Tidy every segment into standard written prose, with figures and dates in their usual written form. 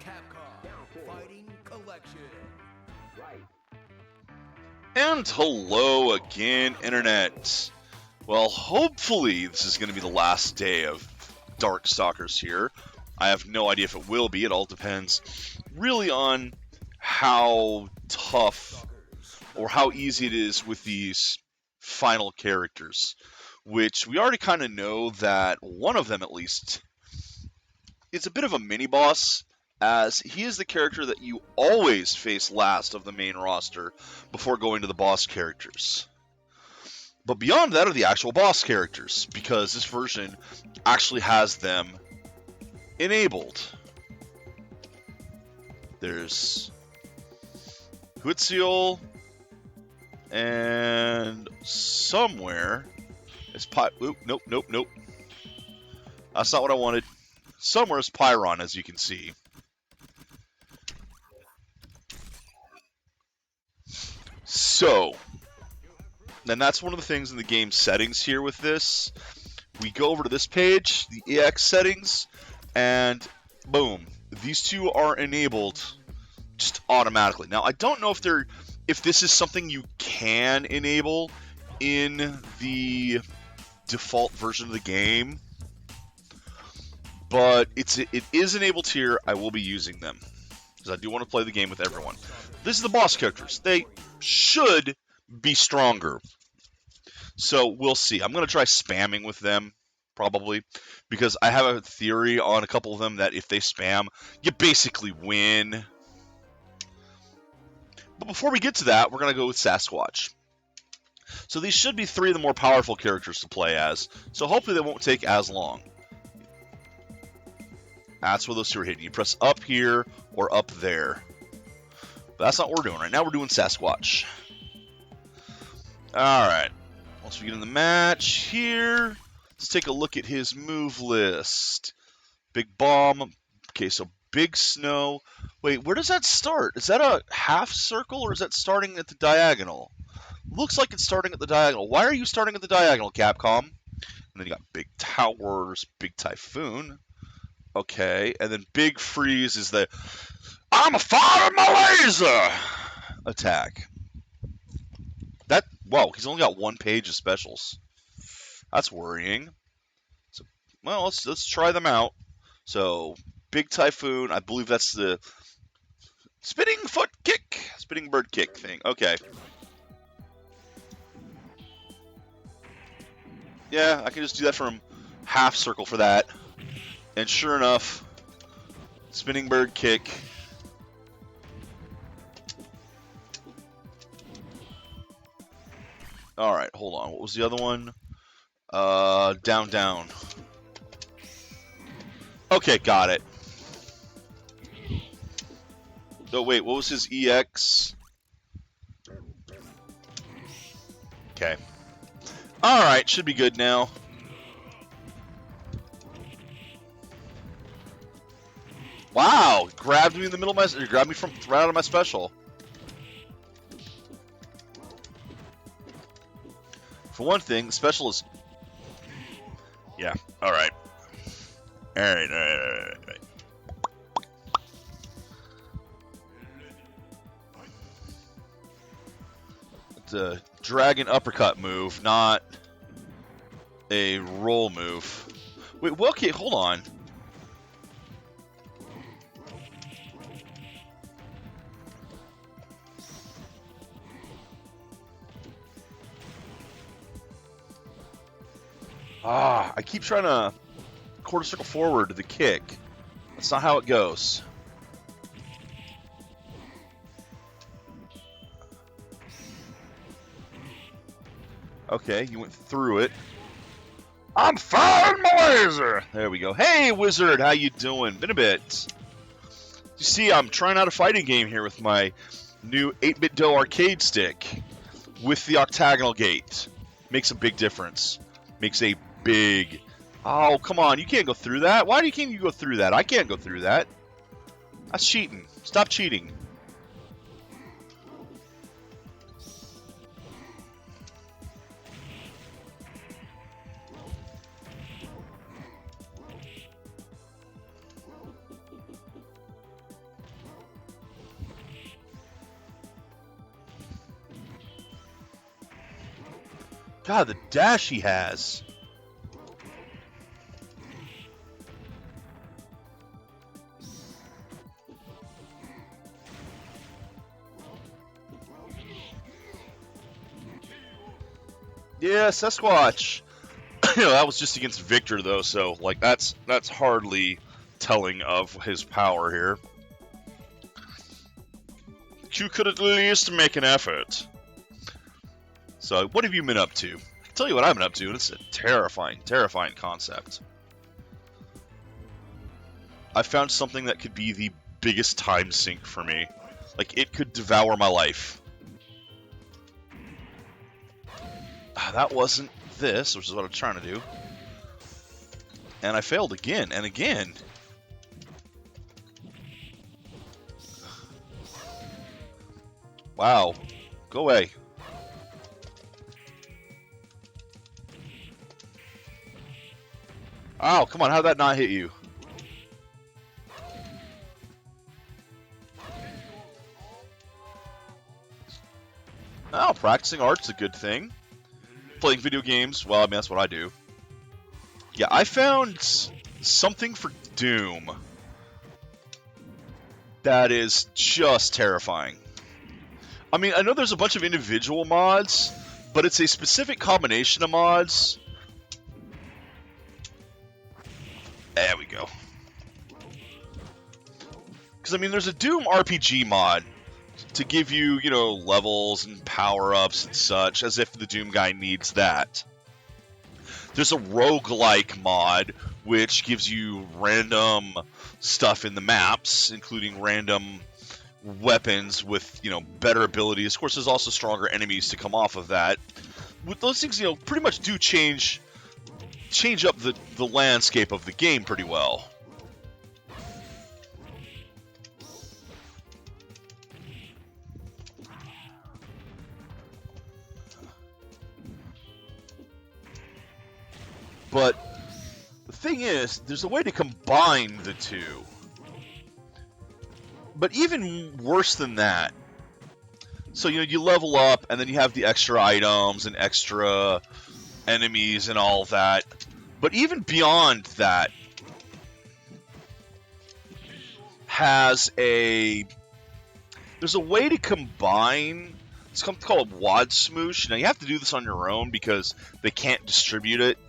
Capcom Fighting Collection. And hello again, Internet. Well, hopefully this is going to be the last day of Darkstalkers here. I have no idea if it will be. It all depends really on how tough or how easy it is with these final characters, which we already kind of know that one of them at least is a bit of a mini-boss, as he is the character that you always face last of the main roster before going to the boss characters. But beyond that are the actual boss characters, because this version actually has them enabled. There's Huitziel, and somewhere is nope. That's not what I wanted. Somewhere is Pyron, as you can see. So, and that's one of the things in the game settings here with this. We go over to this page, the EX settings, and boom, these two are enabled just automatically. Now, I don't know if this is something you can enable in the default version of the game, but it is enabled here. I will be using them because I do want to play the game with everyone. This is the boss characters. They should be stronger. So we'll see. I'm going to try spamming with them, probably, because I have a theory on a couple of them that if they spam, you basically win. But before we get to that, we're going to go with Sasquatch. So these should be three of the more powerful characters to play as, so hopefully they won't take as long. That's where those two are hidden. You press up here or up there. But that's not what we're doing right now. We're doing Sasquatch. Alright. Once we get in the match here, let's take a look at his move list. Big bomb. Okay, so big snow. Wait, where does that start? Is that a half circle or is that starting at the diagonal? Looks like it's starting at the diagonal. Why are you starting at the diagonal, Capcom? And then you got big towers, big typhoon. Okay, and then big freeze is the I'm a firing my laser attack. Whoa, he's only got one page of specials. That's worrying. So, well, let's try them out. So, big typhoon. I believe that's the spinning bird kick thing. Okay. Yeah, I can just do that from half circle for that. And sure enough, spinning bird kick. Alright, hold on. What was the other one? Down. Okay, got it. Oh, wait, what was his EX? Okay. Alright, should be good now. Wow, grabbed me in the middle of my... Grabbed me from right out of my special. For one thing, the special is... Yeah, alright. Alright. It's a dragon uppercut move, not a roll move. Wait, well, okay, hold on. I keep trying to quarter circle forward to the kick. That's not how it goes. Okay, you went through it. I'm firing my laser! There we go. Hey, Wizard, how you doing? Been a bit. You see, I'm trying out a fighting game here with my new 8-bit dough arcade stick with the octagonal gate. Makes a big difference. Makes a big... Oh, come on. You can't go through that. Why can't you go through that? I can't go through that. That's cheating. Stop cheating. God, the dash he has. Yeah, Sasquatch. That was just against Victor though, so like that's hardly telling of his power here. You could at least make an effort. So, what have you been up to? I can tell you what I've been up to, and it's a terrifying, terrifying concept. I found something that could be the biggest time sink for me. Like, it could devour my life. That wasn't this, which is what I'm trying to do. And I failed again and again. Wow. Go away. Oh, come on, how'd that not hit you? Oh, practicing art's a good thing. Playing video games, well, I mean, that's what I do. Yeah, I found something for Doom that is just terrifying. I mean, I know there's a bunch of individual mods, but it's a specific combination of mods. There we go. Because, I mean, there's a Doom RPG mod to give you, you know, levels and power-ups and such, as if the Doom guy needs that. There's a roguelike mod, which gives you random stuff in the maps, including random weapons with, you know, better abilities. Of course, there's also stronger enemies to come off of that. With those things, you know, pretty much do change up the landscape of the game pretty well. But the thing is, there's a way to combine the two. But even worse than that, so, you know, you level up, and then you have the extra items and extra enemies and all that. But even beyond that, there's a way to combine. It's called Wad Smoosh. Now, you have to do this on your own because they can't distribute it.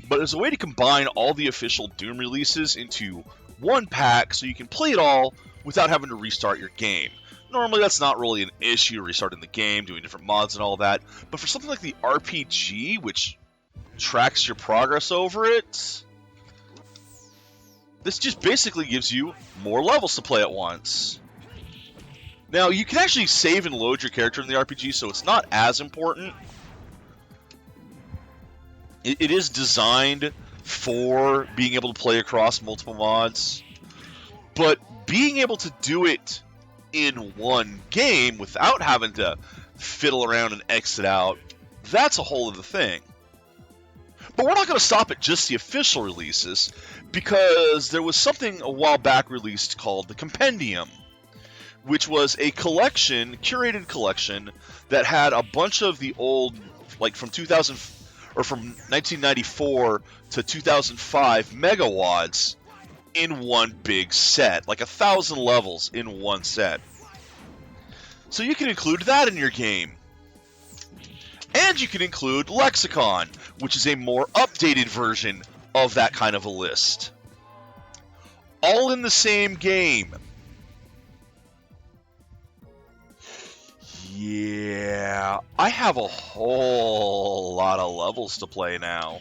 But there's a way to combine all the official Doom releases into one pack so you can play it all without having to restart your game. Normally, that's not really an issue, restarting the game, doing different mods and all that. But for something like the RPG, which tracks your progress over it, this just basically gives you more levels to play at once. Now, you can actually save and load your character in the RPG, so it's not as important. It is designed for being able to play across multiple mods, but being able to do it in one game without having to fiddle around and exit out, that's a whole other thing. But we're not going to stop at just the official releases, because there was something a while back released called the Compendium, which was a collection, curated collection, that had a bunch of the old, like from 1994 to 2005 megawads in one big set, like 1,000 levels in one set. So you can include that in your game. And you can include Lexicon, which is a more updated version of that kind of a list. All in the same game. Yeah, I have a whole lot of levels to play now.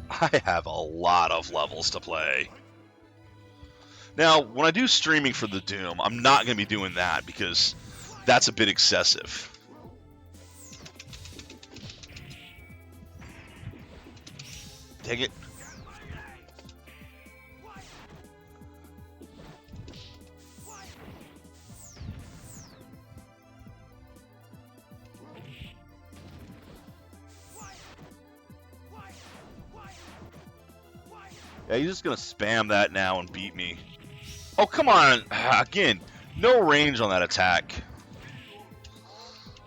I have a lot of levels to play. Now, when I do streaming for the Doom, I'm not going to be doing that because that's a bit excessive. Dang it. Yeah, he's just going to spam that now and beat me. Oh, come on. Again, no range on that attack.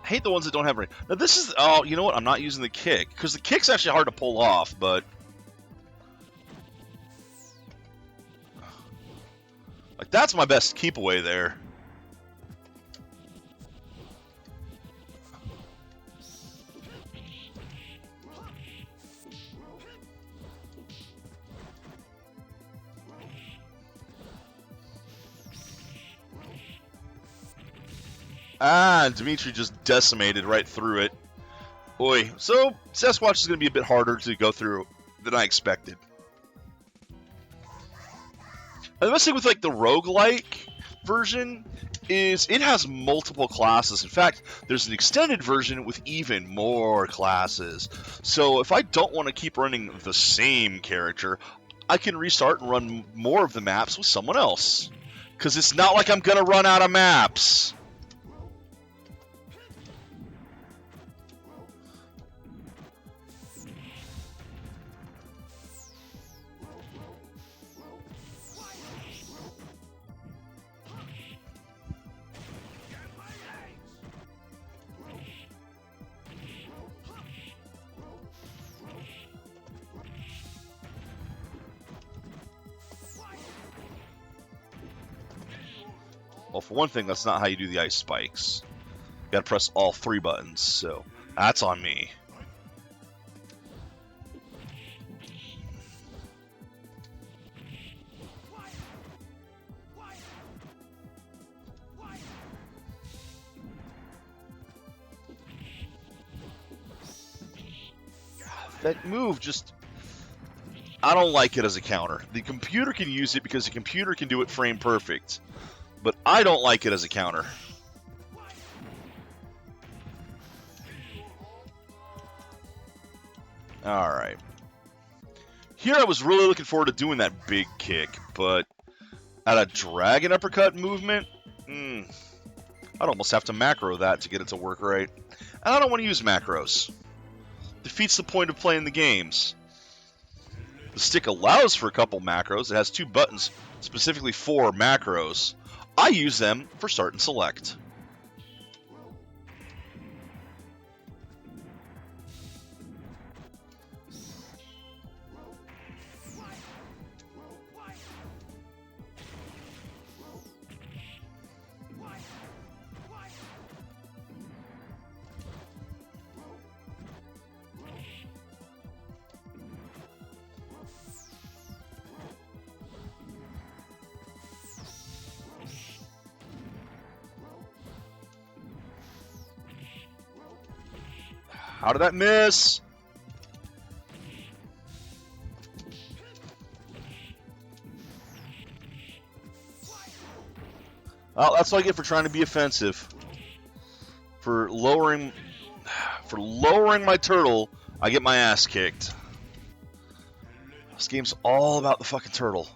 I hate the ones that don't have range. Now this is... Oh, you know what? I'm not using the kick. Because the kick's actually hard to pull off, but... Like, that's my best keep away there. Ah, and Demitri just decimated right through it. Boy, so Sasquatch is going to be a bit harder to go through than I expected. And the best thing with like the roguelike version is it has multiple classes. In fact, there's an extended version with even more classes. So if I don't want to keep running the same character, I can restart and run more of the maps with someone else. Because it's not like I'm going to run out of maps. Well, for one thing, that's not how you do the ice spikes. You gotta press all 3 buttons, so that's on me. That move just... I don't like it as a counter. The computer can use it because the computer can do it frame perfect. But I don't like it as a counter. Alright. Here I was really looking forward to doing that big kick, but at a dragon uppercut movement, I'd almost have to macro that to get it to work right. And I don't want to use macros. Defeats the point of playing the games. The stick allows for a couple macros. It has 2 buttons specifically for macros. I use them for start and select. How did that miss? Well, that's what I get for trying to be offensive. For lowering my turtle, I get my ass kicked. This game's all about the fucking turtle.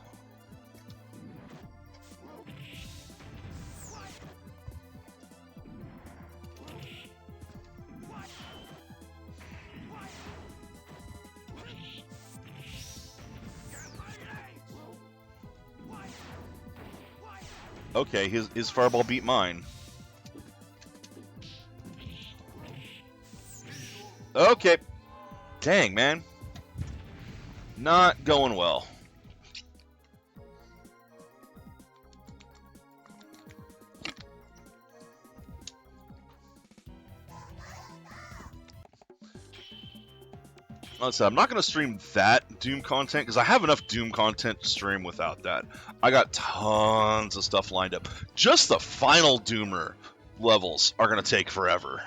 Okay, his fireball beat mine. Okay. Dang, man. Not going well. Listen, I'm not going to stream that Doom content because I have enough Doom content to stream without that. I got tons of stuff lined up. Just the final Doomer levels are going to take forever.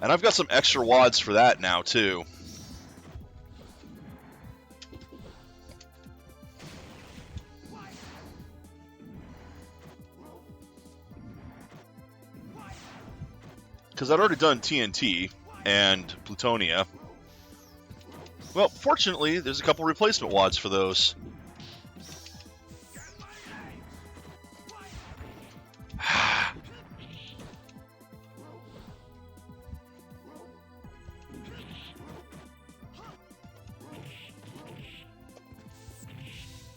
And I've got some extra wads for that now, too. Because I'd already done TNT and Plutonia. Well, fortunately, there's a couple replacement wads for those.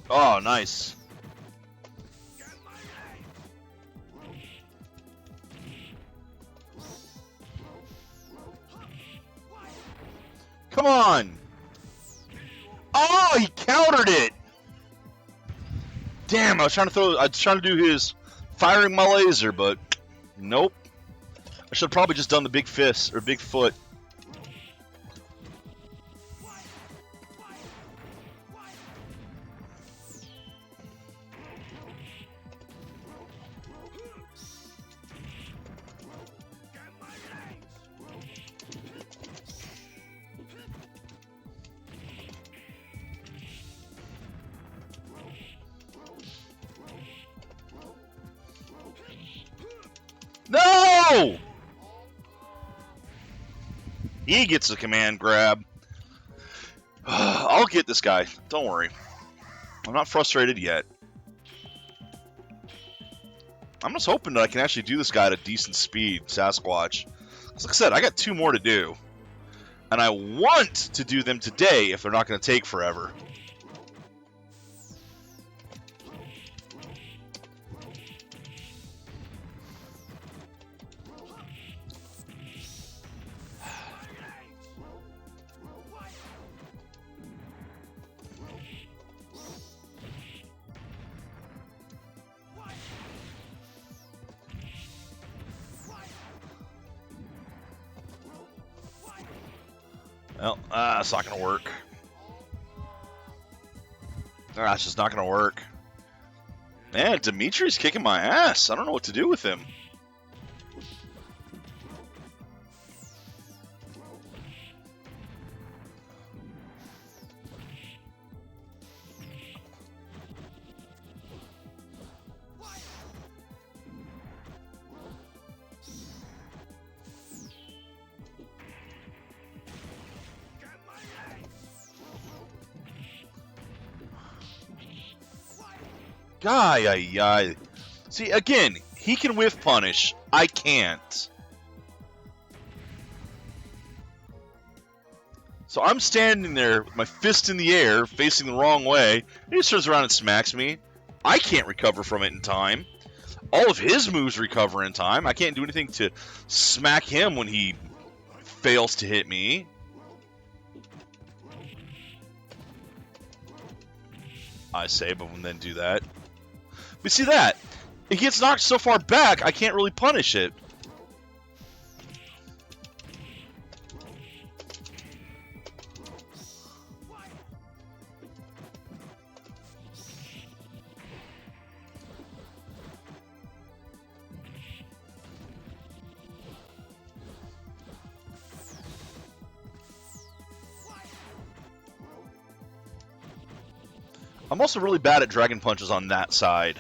Oh, nice. Come on! Oh, he countered it! Damn, I was trying to do his firing my laser, but nope. I should have probably just done the big fist or big foot. No! He gets a command grab. I'll get this guy. Don't worry. I'm not frustrated yet. I'm just hoping that I can actually do this guy at a decent speed, Sasquatch. Like I said, I got 2 more to do. And I want to do them today if they're not going to take forever. Well, that's not going to work. That's just not going to work. Man, Dimitri's kicking my ass. I don't know what to do with him. Guy. See, again, he can whiff punish. I can't. So I'm standing there with my fist in the air, facing the wrong way. He just turns around and smacks me. I can't recover from it in time. All of his moves recover in time. I can't do anything to smack him when he fails to hit me. I save him and then do that. But see that? It gets knocked so far back, I can't really punish it. I'm also really bad at dragon punches on that side,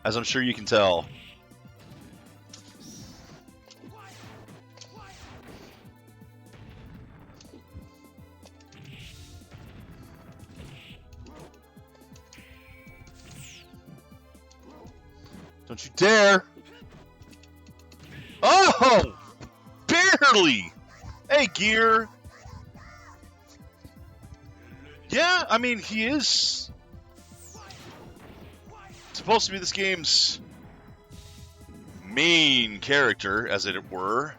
as I'm sure you can tell. Don't you dare! Oh! Barely! Hey, Gear! Yeah, I mean, he is supposed to be this game's main character, as it were.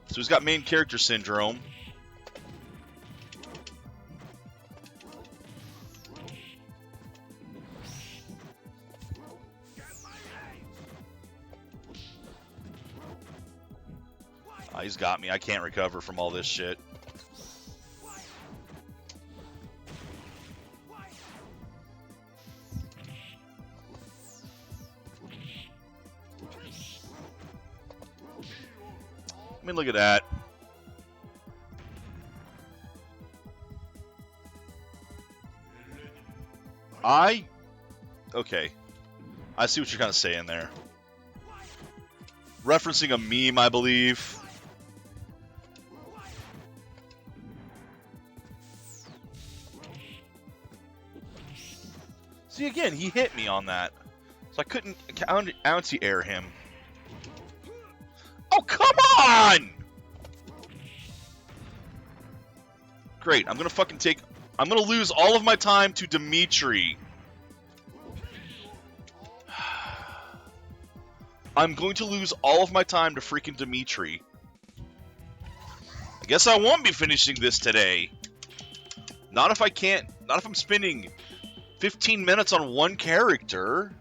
So he's got main character syndrome. He's got me. I can't recover from all this shit. I mean, look at that. Okay. I see what you're kind of saying there. Referencing a meme, I believe. See, again, he hit me on that. So I couldn't anti-air him. Oh, come on! Great, I'm gonna fucking take I'm gonna lose all of my time to Demitri. I'm going to lose all of my time to freaking Demitri. I guess I won't be finishing this today. Not if I can't. Not if I'm spending 15 minutes on one character.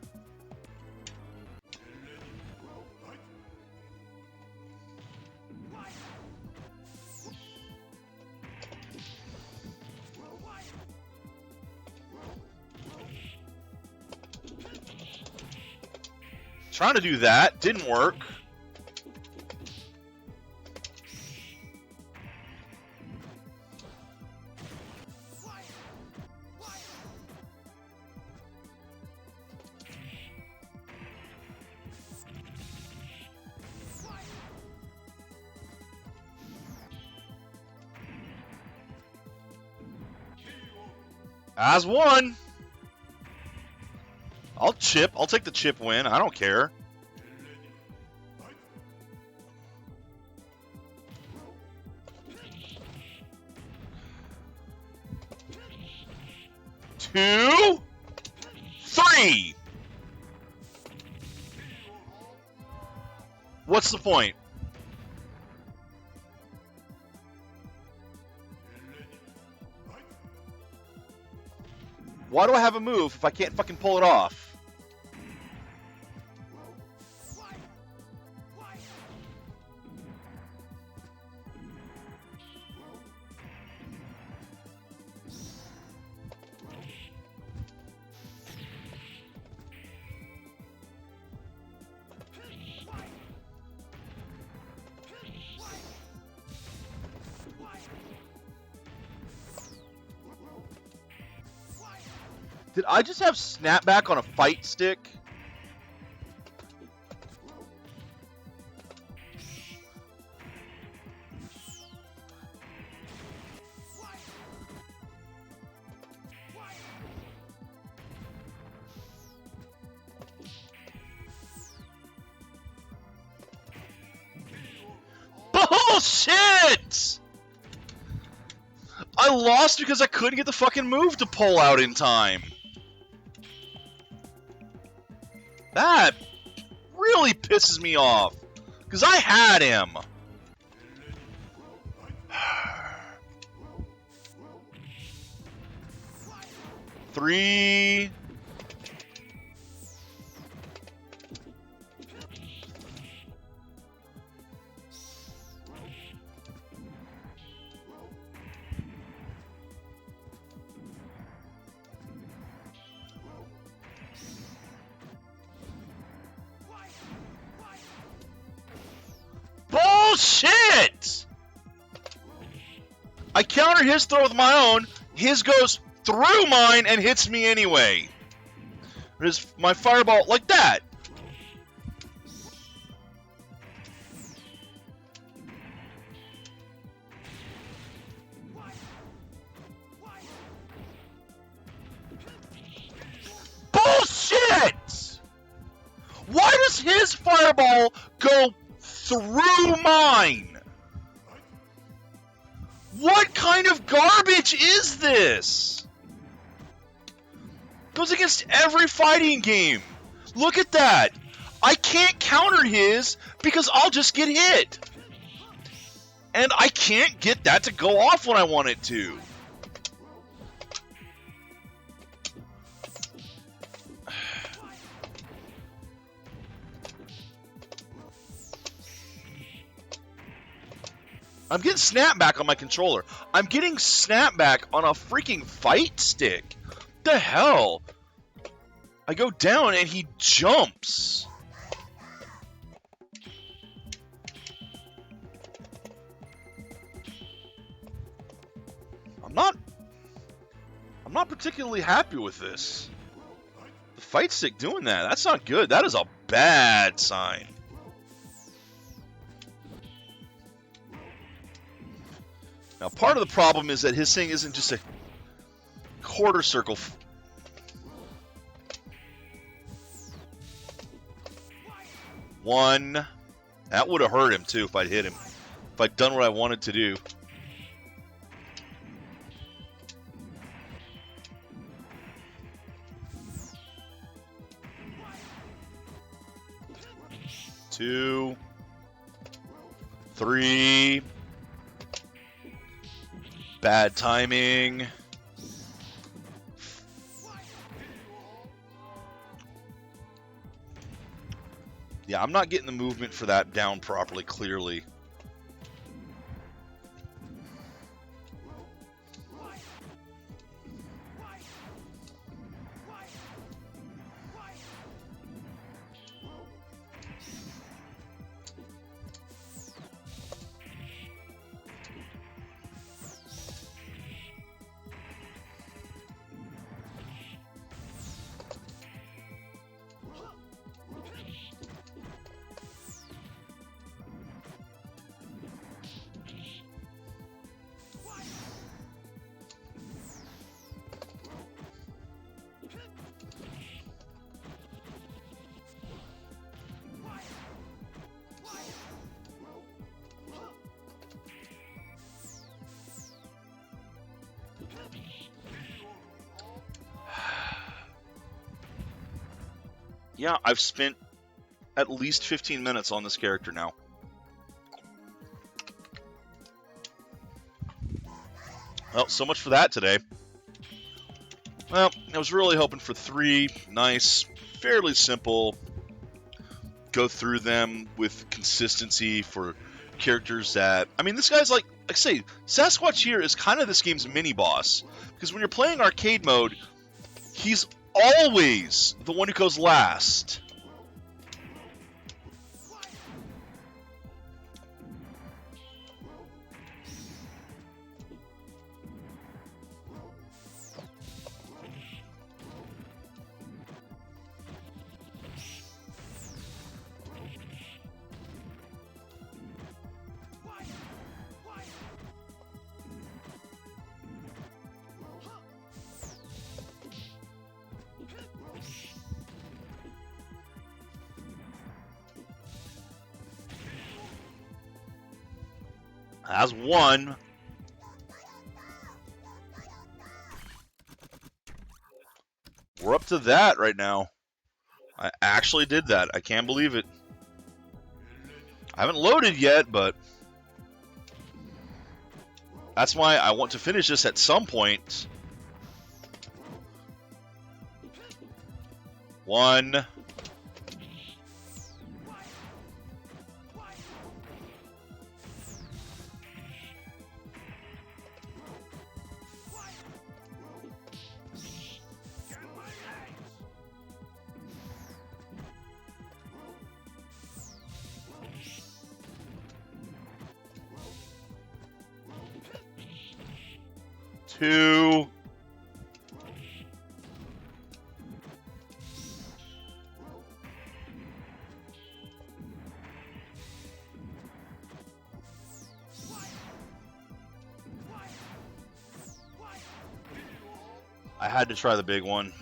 Trying to do that. Didn't work. As one. I'll chip. I'll take the chip win. I don't care. Two, three. What's the point? Why do I have a move if I can't fucking pull it off? Did I just have snapback on a fight stick? Bullshit! I lost because I couldn't get the fucking move to pull out in time. That really pisses me off, because I had him. Three. Bullshit! I counter his throw with my own. His goes through mine and hits me anyway. My fireball like that. Bullshit! Why does his fireball go through mine? What kind of garbage is this? Goes against every fighting game. Look at that. I can't counter his because I'll just get hit. And I can't get that to go off when I want it to. I'm getting snapback on my controller. I'm getting snapback on a freaking fight stick. The hell? I go down and he jumps. I'm not particularly happy with this. The fight stick doing that, that's not good. That is a bad sign. Now, part of the problem is that his thing isn't just a quarter circle. One. That would have hurt him, too, if I'd hit him. If I'd done what I wanted to do. 2, 3. Bad timing. Yeah, I'm not getting the movement for that down properly, clearly. Yeah, I've spent at least 15 minutes on this character now. Well, so much for that today. Well, I was really hoping for 3 nice, fairly simple, go through them with consistency for characters that... I mean, this guy's like I say, Sasquatch here is kind of this game's mini-boss. Because when you're playing arcade mode, he's always the one who goes last. That's one. We're up to that right now. I actually did that. I can't believe it. I haven't loaded yet, but that's why I want to finish this at some point. 1. Two. I had to try the big one.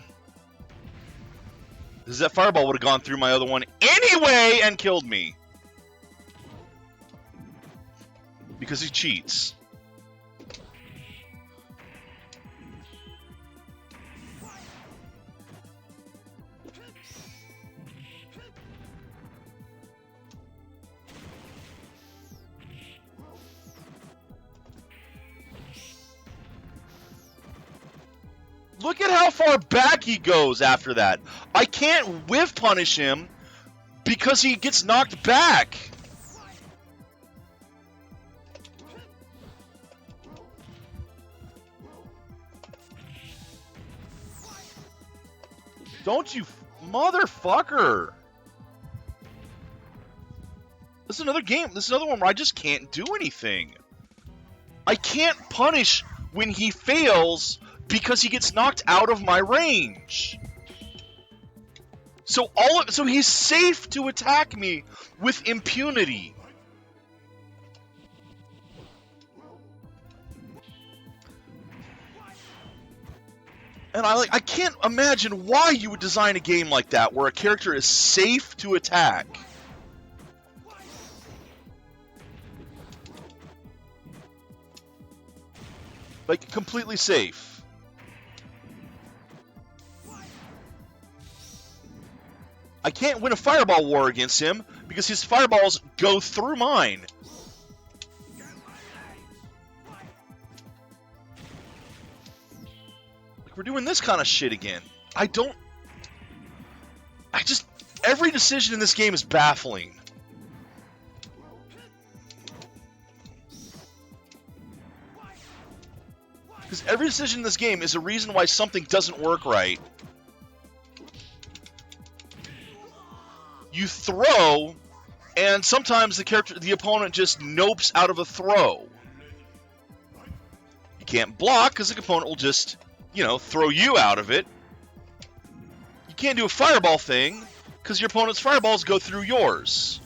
Because that fireball would have gone through my other one anyway and killed me. Because he cheats. Look at how far back he goes after that. I can't whiff punish him because he gets knocked back. Don't you motherfucker. This is another game. This is another one where I just can't do anything. I can't punish when he fails because he gets knocked out of my range. So he's safe to attack me with impunity. And I can't imagine why you would design a game like that where a character is safe to attack. Like completely safe. I can't win a fireball war against him because his fireballs go through mine. Like, we're doing this kind of shit again. Every decision in this game is baffling. Because every decision in this game is a reason why something doesn't work right. You throw, and sometimes the opponent just nopes out of a throw. You can't block because the opponent will just, throw you out of it. You can't do a fireball thing because your opponent's fireballs go through yours.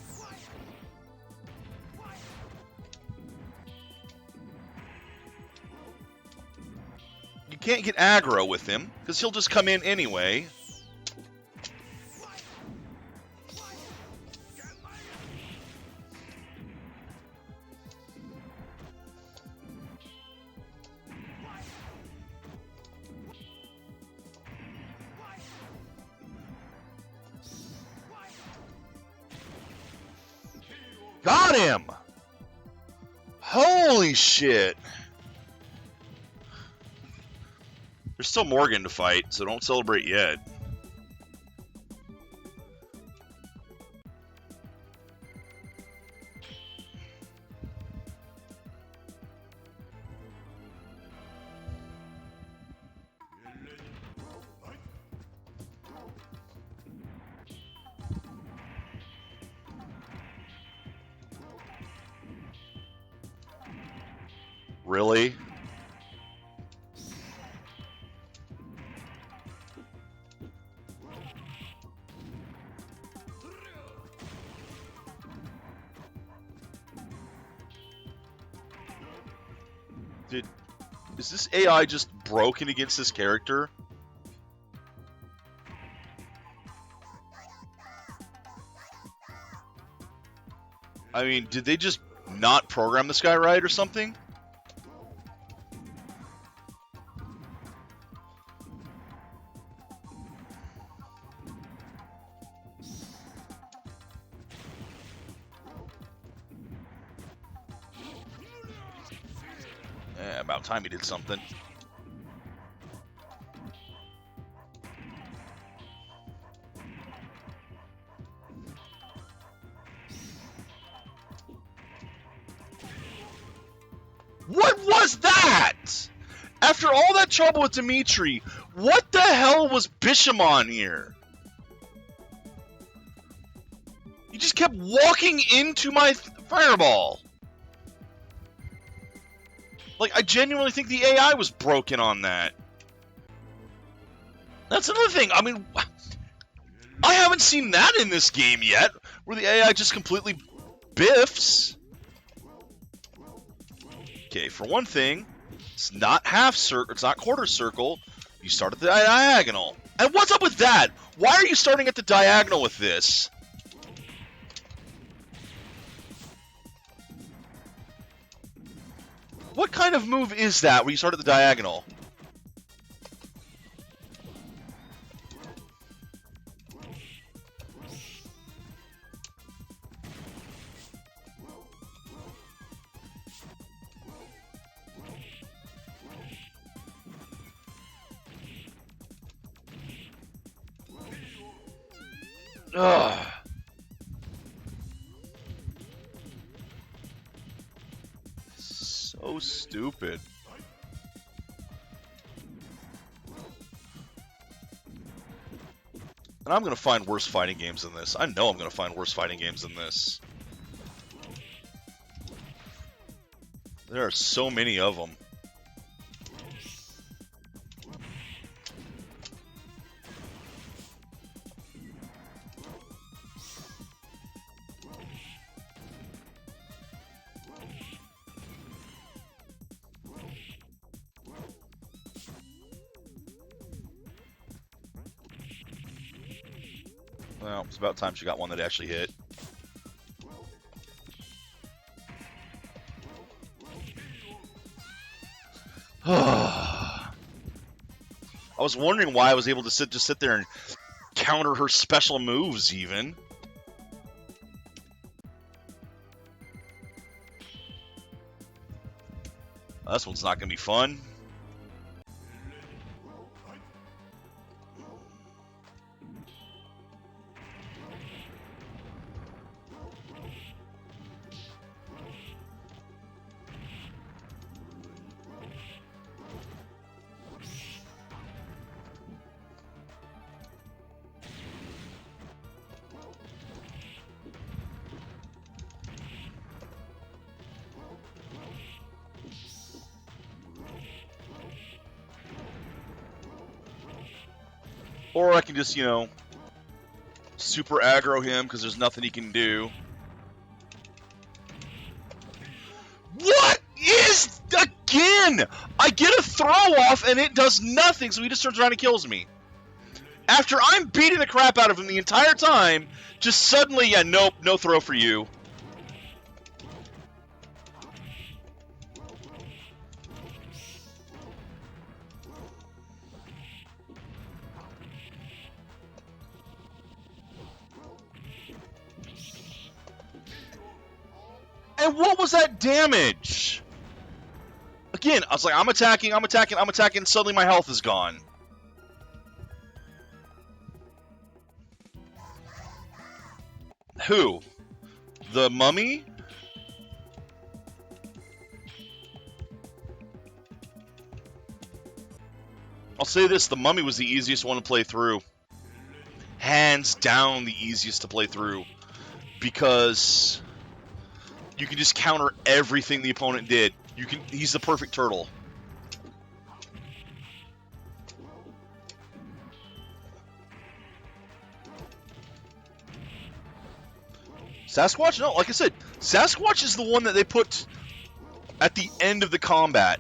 You can't get aggro with him because he'll just come in anyway. Got him! Holy shit! There's still Morgan to fight, so don't celebrate yet. Really? Is this AI just broken against this character? I mean, did they just not program this guy right or something? About time he did something. What was that? After all that trouble with Demitri, what the hell was Bishamon here? He just kept walking into my fireball. Like, I genuinely think the AI was broken on that. That's another thing. I mean, I haven't seen that in this game yet, where the AI just completely biffs. Okay, for one thing, it's not half circle, it's not quarter circle. You start at the diagonal. And what's up with that? Why are you starting at the diagonal with this? What kind of move is that where you start at the diagonal? Ugh. So stupid. And I'm going to find worse fighting games than this. I know I'm going to find worse fighting games than this. There are so many of them. Well, it's about time she got one that actually hit. I was wondering why I was able to just sit there and counter her special moves, even. This one's not going to be fun. Or I can just, you know, super aggro him because there's nothing he can do. What is... Again! I get a throw off and it does nothing, so he just turns around and kills me. After I'm beating the crap out of him the entire time, just suddenly, yeah, nope, no throw for you. And what was that damage? Again, I was like, I'm attacking, and suddenly my health is gone. Who? The mummy? I'll say this, the mummy was the easiest one to play through. Hands down the easiest to play through. Because you can just counter everything the opponent did. He's the perfect turtle. Sasquatch? No, like I said, Sasquatch is the one that they put at the end of the combat.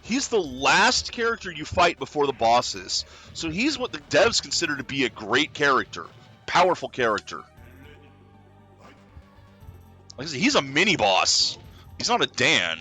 He's the last character you fight before the bosses. So he's what the devs consider to be a great character. Powerful character. Like I said, he's a mini-boss. He's not a Dan.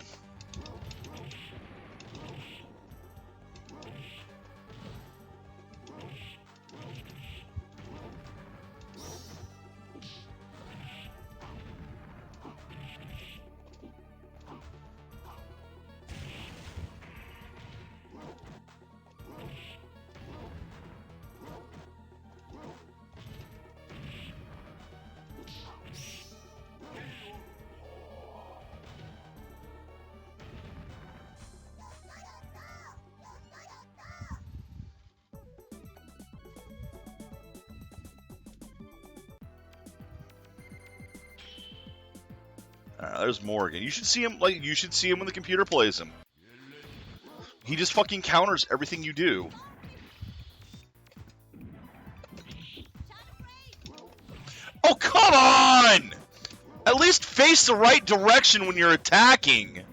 There's Morgan. You should see him when the computer plays him. He just fucking counters everything you do. Oh, come on! At least face the right direction when you're attacking.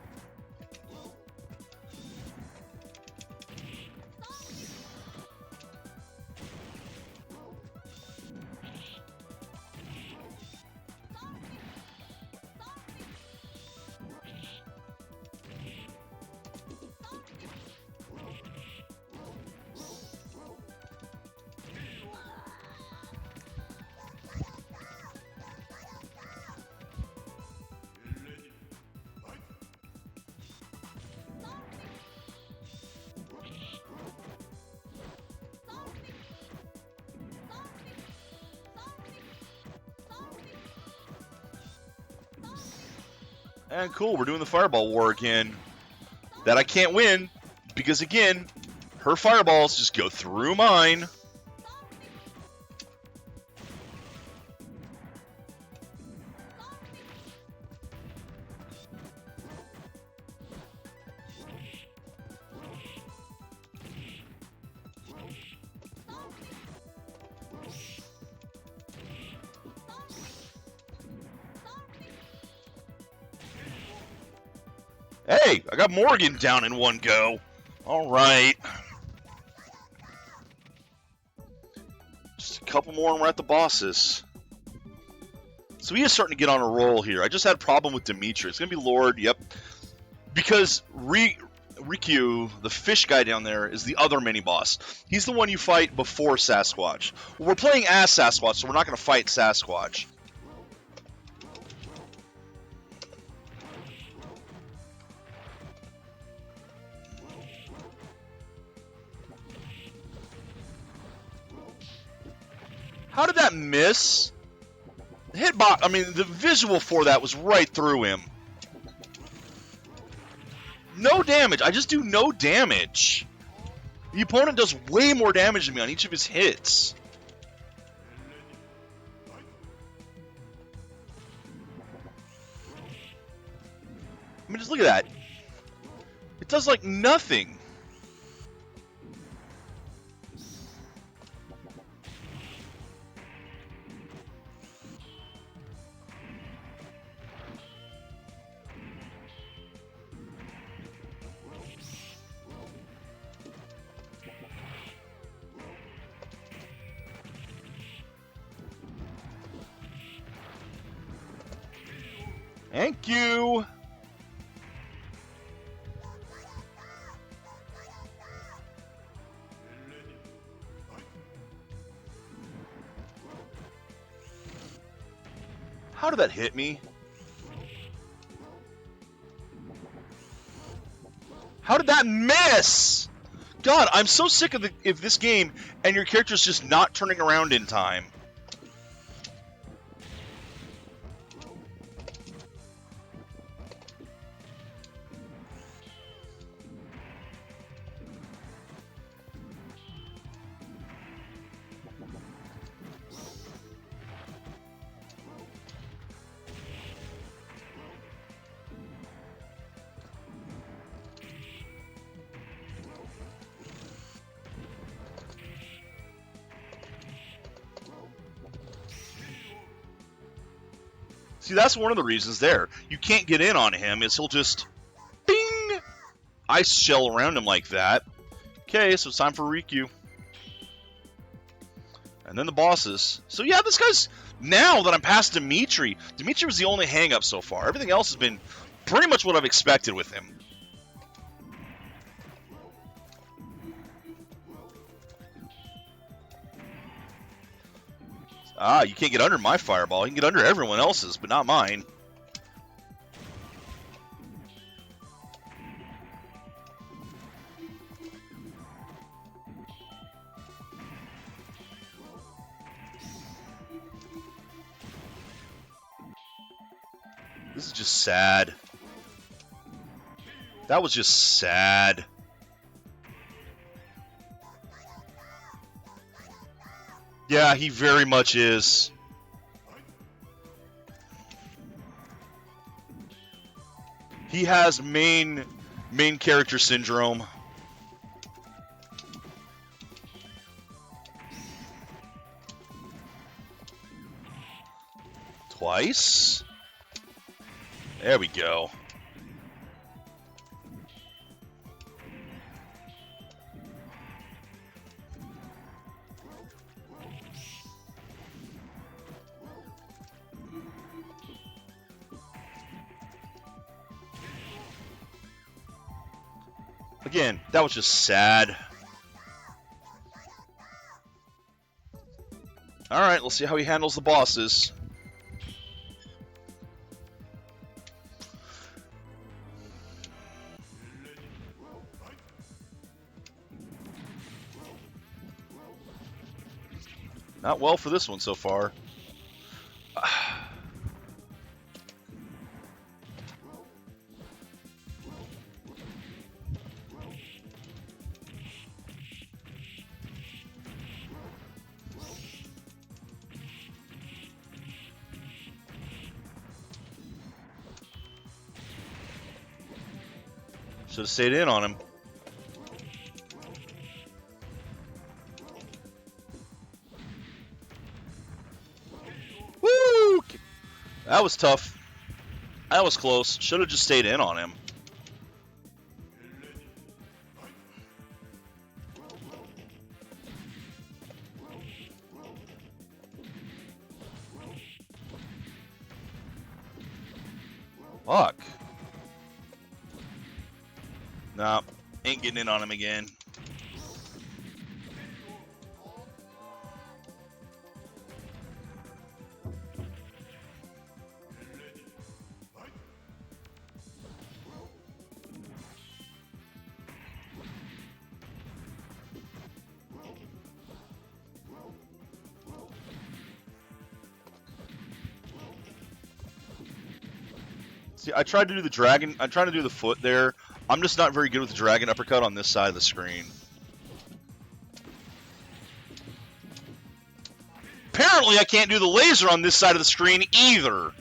And cool, we're doing the fireball war again. That I can't win, because again, her fireballs just go through mine. Hey, I got Morgan down in one go. All right. Just a couple more and we're at the bosses. So he is starting to get on a roll here. I just had a problem with Demitri. It's going to be Lord, yep. Because Rikyu, the fish guy down there, is the other mini-boss. He's the one you fight before Sasquatch. Well, we're playing as Sasquatch, so we're not going to fight Sasquatch. How did that miss? The hitbox, I mean, the visual for that was right through him. No damage. I just do no damage. The opponent does way more damage than me on each of his hits. I mean, just look at that. It does, like, nothing. Thank you. How did that hit me? How did that miss? God, I'm so sick of this game and your character's just not turning around in time. See, that's one of the reasons there. You can't get in on him, is he'll just, bing, ice shell around him like that. Okay, so it's time for Rikyu. And then the bosses. So yeah, this guy's, now that I'm past Demitri, Demitri was the only hang-up so far. Everything else has been pretty much what I've expected with him. Ah, you can't get under my fireball. You can get under everyone else's, but not mine. This is just sad. That was just sad. Yeah, he very much is. He has main character syndrome. Twice? There we go. Again, that was just sad. Alright, let's see how he handles the bosses. Not well for this one so far. Should have stayed in on him. Woo! That was tough. That was close. Should have just stayed in on him. Fuck. Nah, ain't getting in on him again. See, I tried to do the dragon. I'm trying to do the foot there. I'm just not very good with the dragon uppercut on this side of the screen. Apparently, I can't do the laser on this side of the screen either.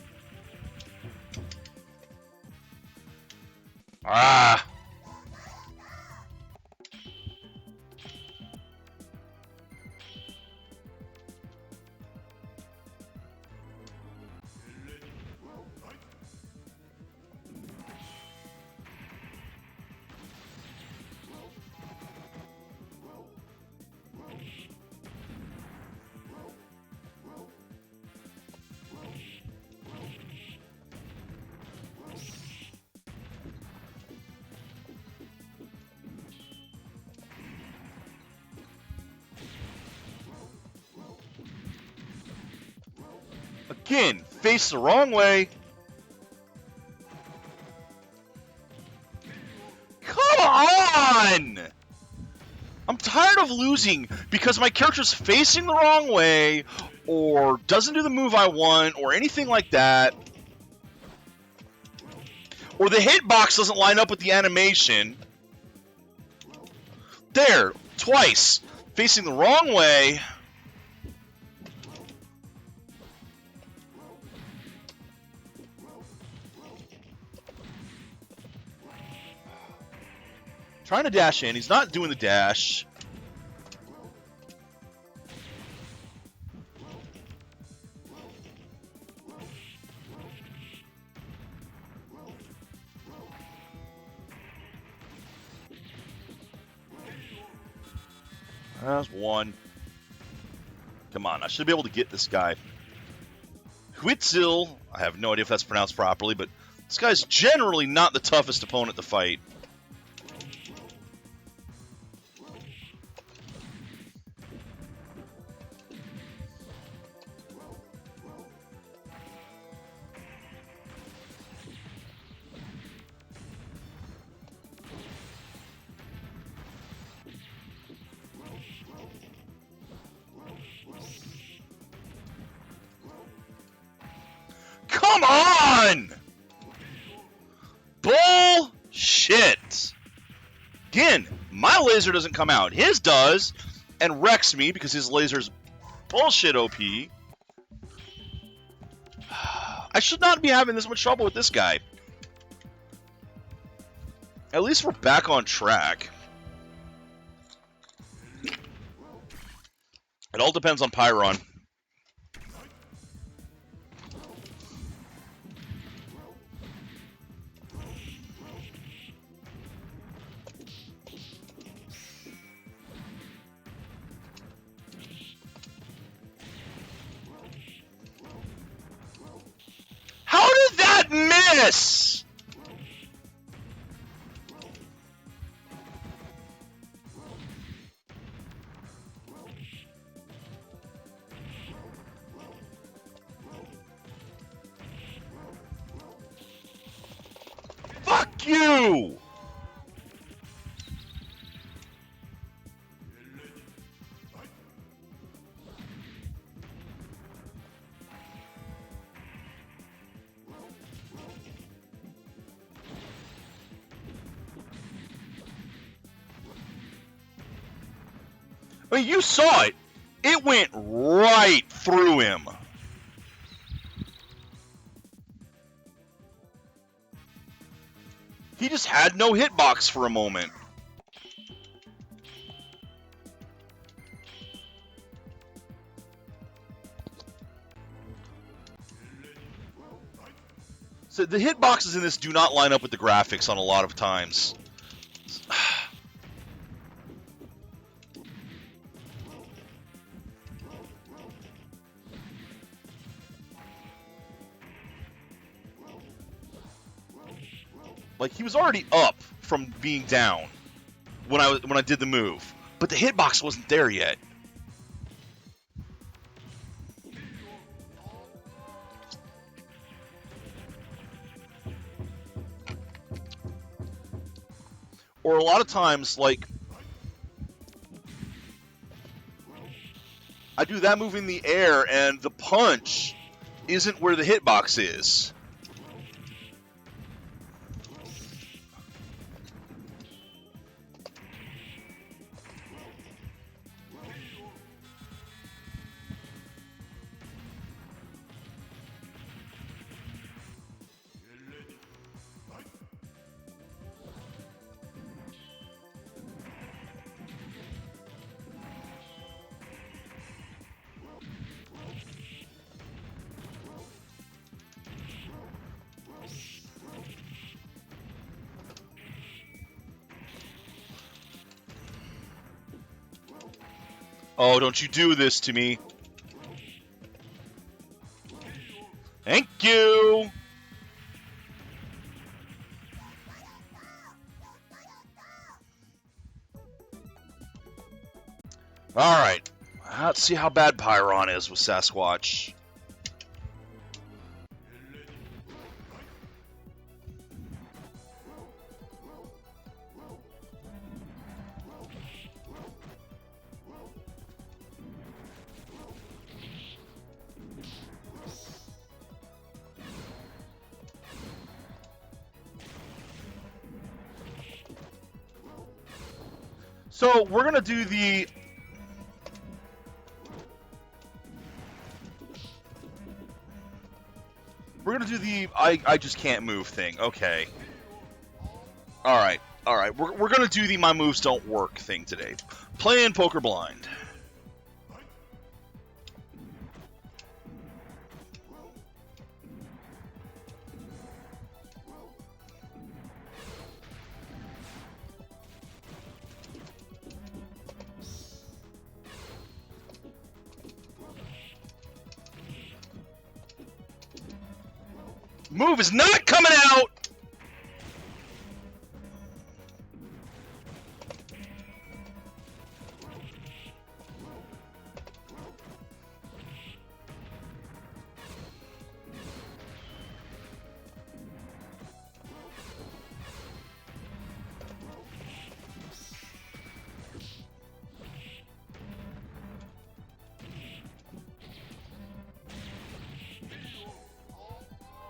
Ah. Again, face the wrong way. Come on! I'm tired of losing because my character's facing the wrong way, or doesn't do the move I want, or anything like that. Or the hitbox doesn't line up with the animation. There, twice. Facing the wrong way. Trying to dash in. He's not doing the dash. That's one. Come on, I should be able to get this guy. Huitzil, I have no idea if that's pronounced properly, but this guy's generally not the toughest opponent to fight. Come on! Bullshit! Again, my laser doesn't come out. His does, and wrecks me because his laser's bullshit OP. I should not be having this much trouble with this guy. At least we're back on track. It all depends on Pyron. How did that miss? Fuck you! I mean, you saw it. It went right through him. He just had no hitbox for a moment. So the hitboxes in this do not line up with the graphics on a lot of times. Like, he was already up from being down when I did the move, but the hitbox wasn't there yet. Or a lot of times, like, I do that move in the air, and the punch isn't where the hitbox is. Oh, don't you do this to me. Thank you! Alright, let's see how bad Pyron is with Sasquatch. So, we're gonna do the... I just can't move thing. Okay. Alright, alright. We're gonna do the my moves don't work thing today. Playing poker blind. Move is not coming out!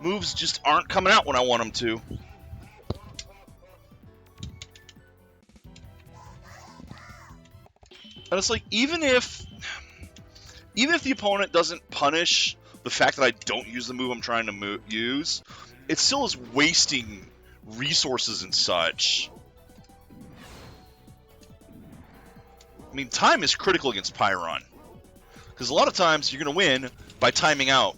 Moves just aren't coming out when I want them to. And it's like, even if the opponent doesn't punish the fact that I don't use the move I'm trying to use, it still is wasting resources and such. I mean, time is critical against Pyron, because a lot of times you're going to win by timing out.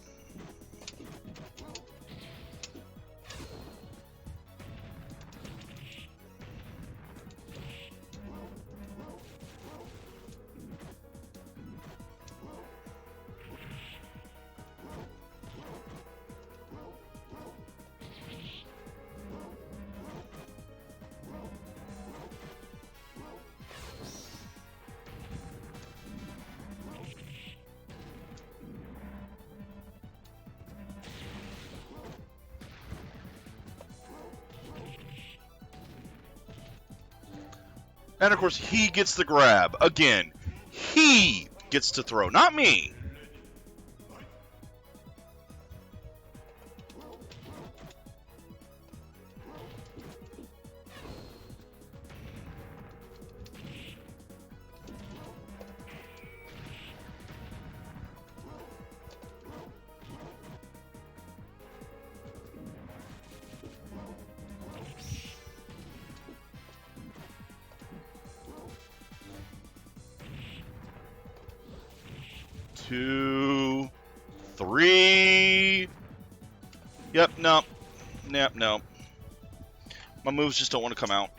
And of course, he gets the grab. Again, he gets to throw, not me. Two, three. Yep, no. Yep, no. My moves just don't want to come out.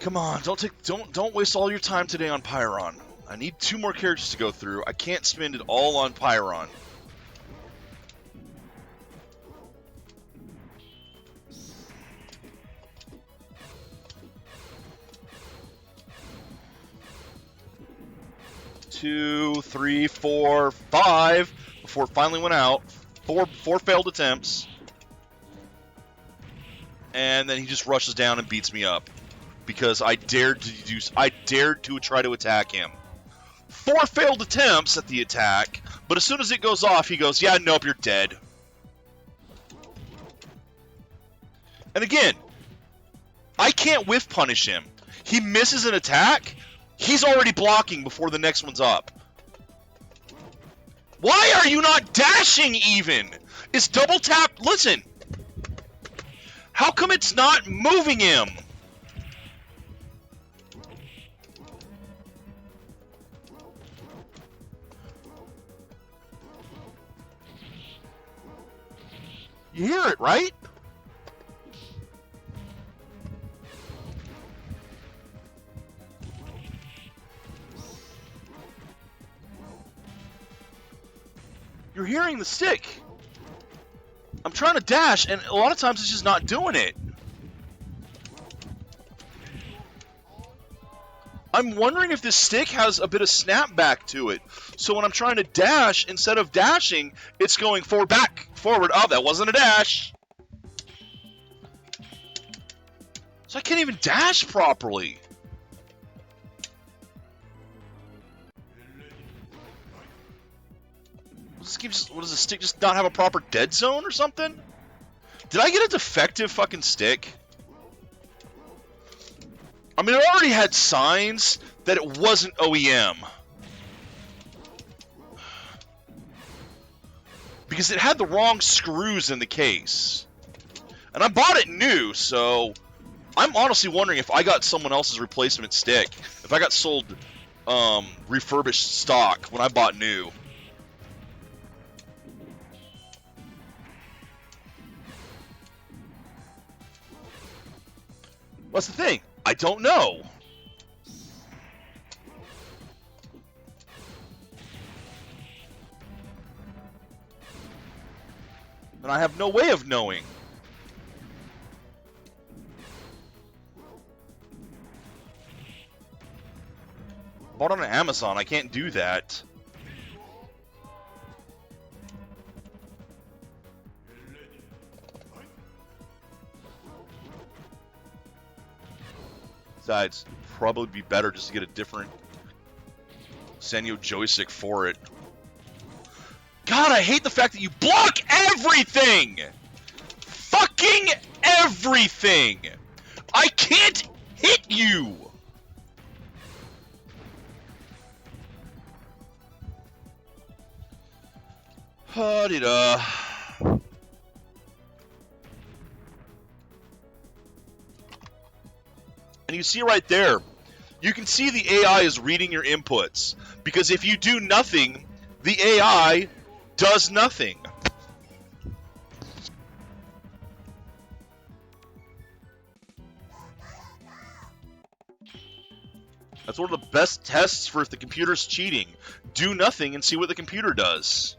Come on, don't waste all your time today on Pyron. I need 2 more characters to go through. I can't spend it all on Pyron. Two, three, four, 5 before it finally went out. Four failed attempts. And then he just rushes down and beats me up because I dared to try to attack him. 4 failed attempts at the attack, but as soon as it goes off, he goes, "Yeah, nope, you're dead." And again, I can't whiff punish him. He misses an attack, he's already blocking before the next one's up. Why are you not dashing even? Is double tap... Listen. How come it's not moving him? You hear it, right? You're hearing the stick. I'm trying to dash, and a lot of times it's just not doing it. I'm wondering if this stick has a bit of snapback to it. So when I'm trying to dash, instead of dashing, it's going forward, back, forward. Oh, that wasn't a dash. So I can't even dash properly. What does the stick just not have a proper dead zone or something? Did I get a defective fucking stick? I mean, it already had signs that it wasn't OEM. Because it had the wrong screws in the case. And I bought it new, so I'm honestly wondering if I got someone else's replacement stick. If I got sold refurbished stock when I bought new. What's the thing? I don't know. And I have no way of knowing. Bought on Amazon, I can't do that. Besides, probably be better just to get a different Sanyo joystick for it. God, I hate the fact that you block everything! Fucking everything! I can't hit you! Ha-de-da. And you see right there, you can see the AI is reading your inputs. Because if you do nothing, the AI does nothing. That's one of the best tests for if the computer's cheating. Do nothing and see what the computer does.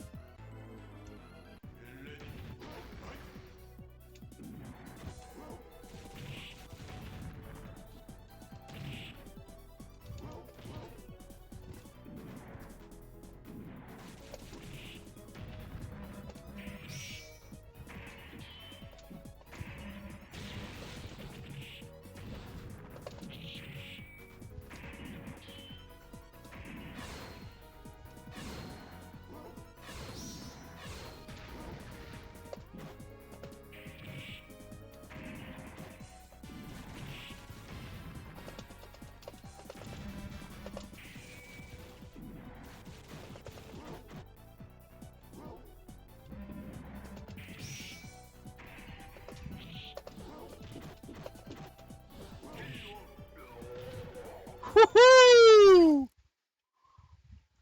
Woohoo!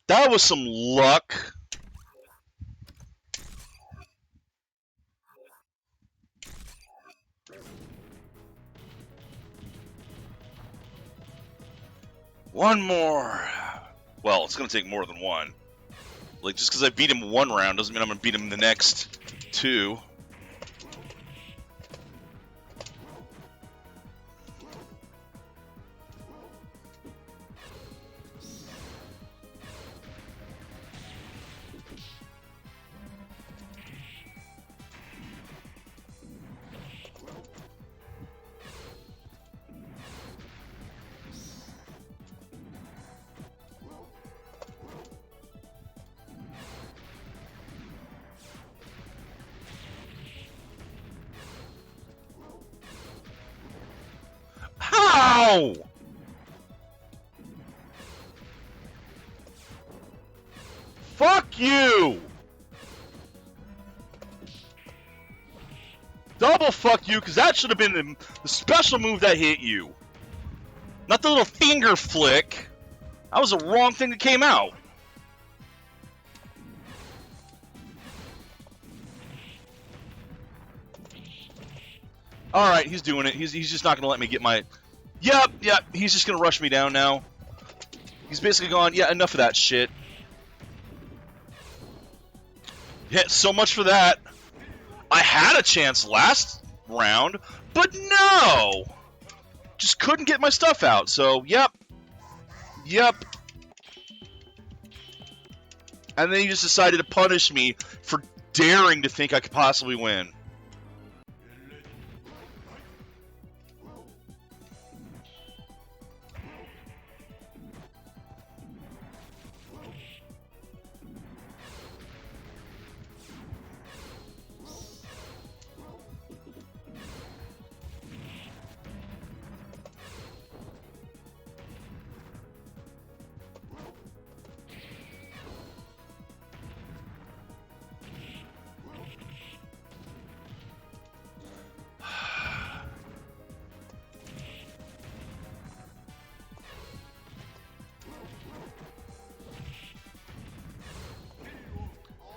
That was some luck. One more. Well, it's going to take more than one. Like, just because I beat him one round doesn't mean I'm going to beat him the next two. How? Fuck you! Double fuck you, because that should have been the special move that hit you. Not the little finger flick. That was the wrong thing that came out. Alright, he's doing it. He's just not going to let me get my... Yep, he's just going to rush me down now. He's basically gone, yeah, enough of that shit. Yeah, so much for that. I had a chance last round, but no! Just couldn't get my stuff out, so, yep. And then he just decided to punish me for daring to think I could possibly win.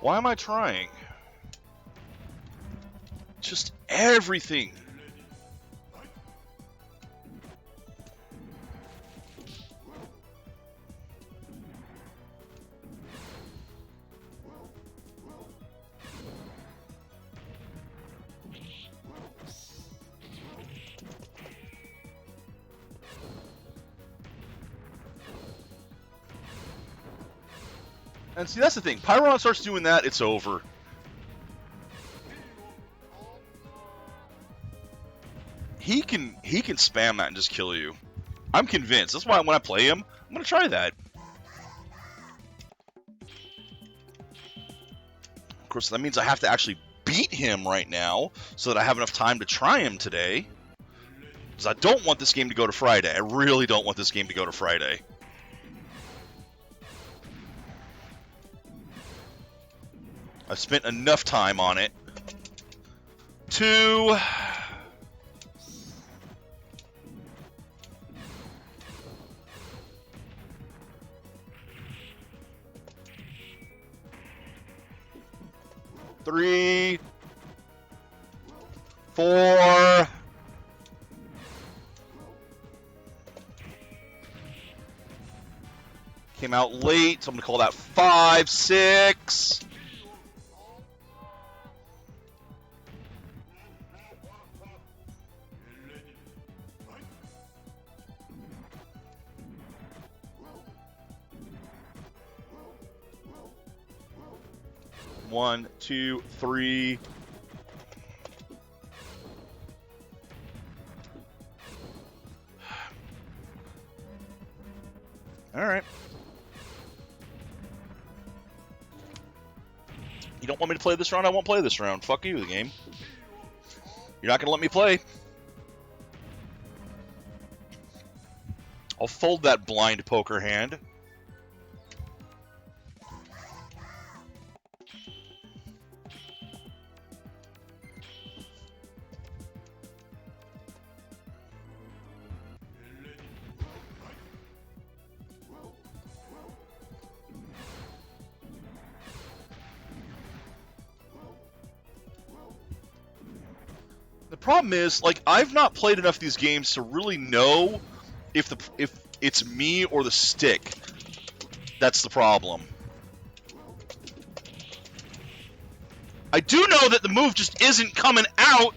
Why am I trying? Just everything. And see, that's the thing. Pyron starts doing that, it's over. He can spam that and just kill you. I'm convinced. That's why when I play him, I'm gonna try that. Of course, that means I have to actually beat him right now so that I have enough time to try him today. Because I don't want this game to go to Friday. I really don't want this game to go to Friday. I've spent enough time on it to... Three, 4, came out late, so I'm gonna call that 5, 6. One, 2, 3. All right. You don't want me to play this round? I won't play this round. Fuck you, the game. You're not going to let me play. I'll fold that blind poker hand. The problem is, like, I've not played enough of these games to really know if It's me or the stick. That's the problem. I do know that the move just isn't coming out.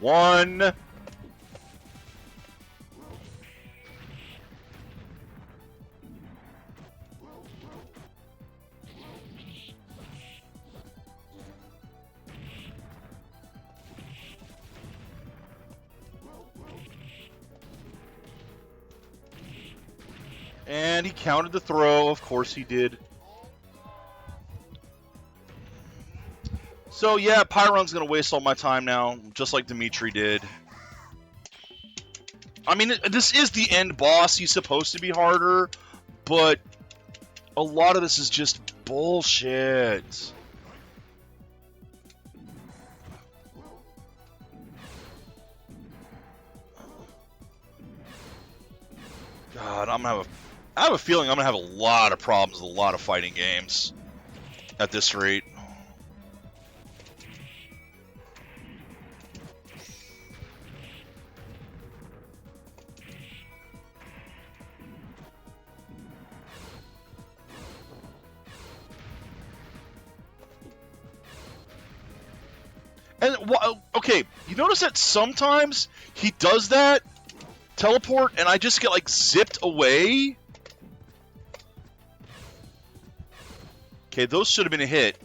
One. And he counted the throw. Of course he did. So yeah, Pyron's going to waste all my time now, just like Demitri did. I mean, this is the end boss. He's supposed to be harder, but a lot of this is just bullshit. God, I have a feeling I'm going to have a lot of problems with a lot of fighting games at this rate. And, okay, you notice that sometimes he does that, teleport, and I just get, like, zipped away? Okay, those should have been a hit.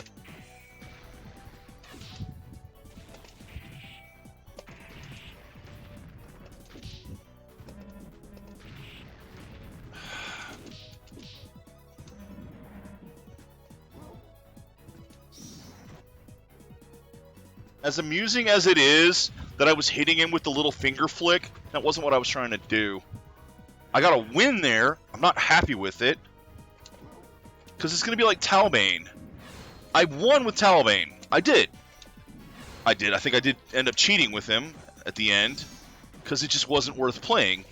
As amusing as it is that I was hitting him with the little finger flick, that wasn't what I was trying to do. I got a win there. I'm not happy with it. Because it's going to be like Talbane. I won with Talbane. I did. I think I did end up cheating with him at the end. Because it just wasn't worth playing.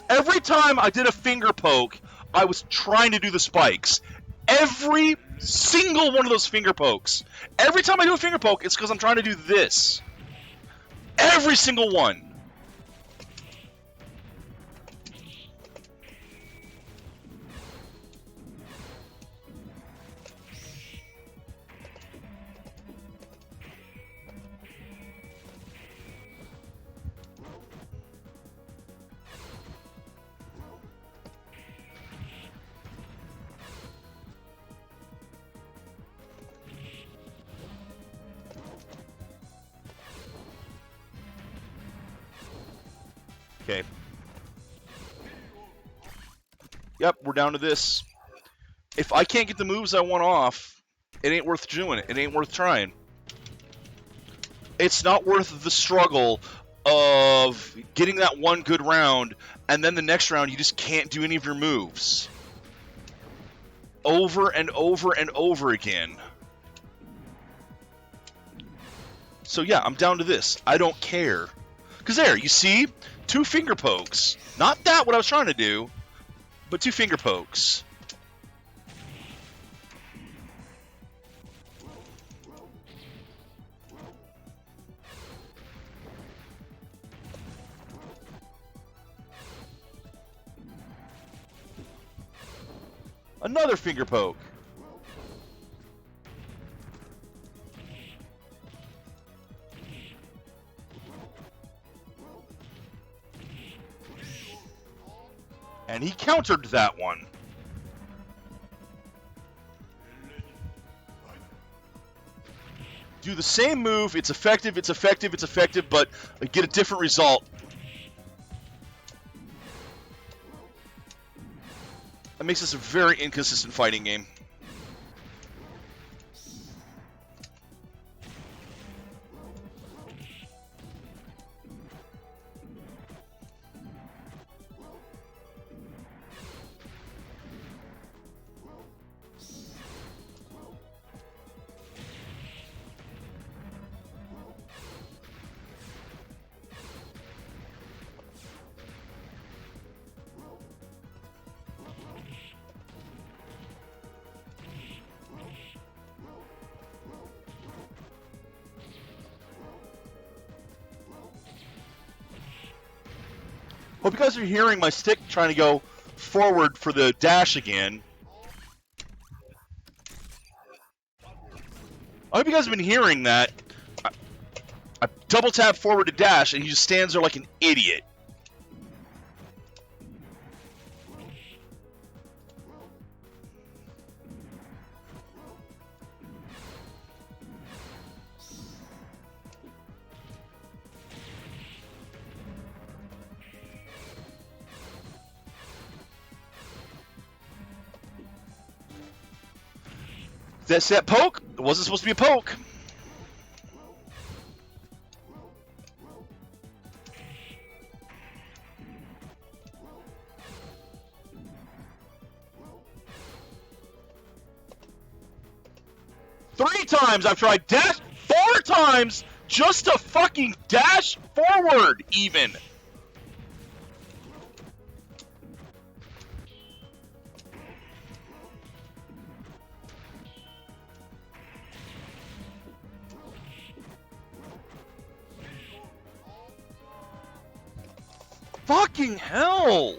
Every time I did a finger poke, I was trying to do the spikes. Every single one of those finger pokes. Every time I do a finger poke, it's because I'm trying to do this. Every single one. Okay. Yep, we're down to this. If I can't get the moves I want off, it ain't worth doing it. It ain't worth trying. It's not worth the struggle of getting that one good round, and then the next round you just can't do any of your moves. Over and over and over again. So yeah, I'm down to this. I don't care. Because there, you see? 2 finger pokes. Not that, what I was trying to do, but 2 finger pokes. Another finger poke. And he countered that one. Do the same move, it's effective, but get a different result. That makes this a very inconsistent fighting game. Hope you guys are hearing my stick trying to go forward for the dash again. I hope you guys have been hearing that. I double tap forward to dash and he just stands there like an idiot. That's that poke? It wasn't supposed to be a poke. Three times I've tried dash, 4 times just to fucking dash forward even. Fucking hell!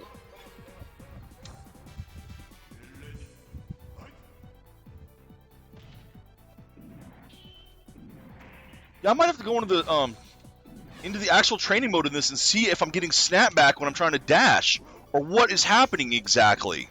Yeah, I might have to go into the actual training mode in this and see if I'm getting snapback when I'm trying to dash, or what is happening exactly.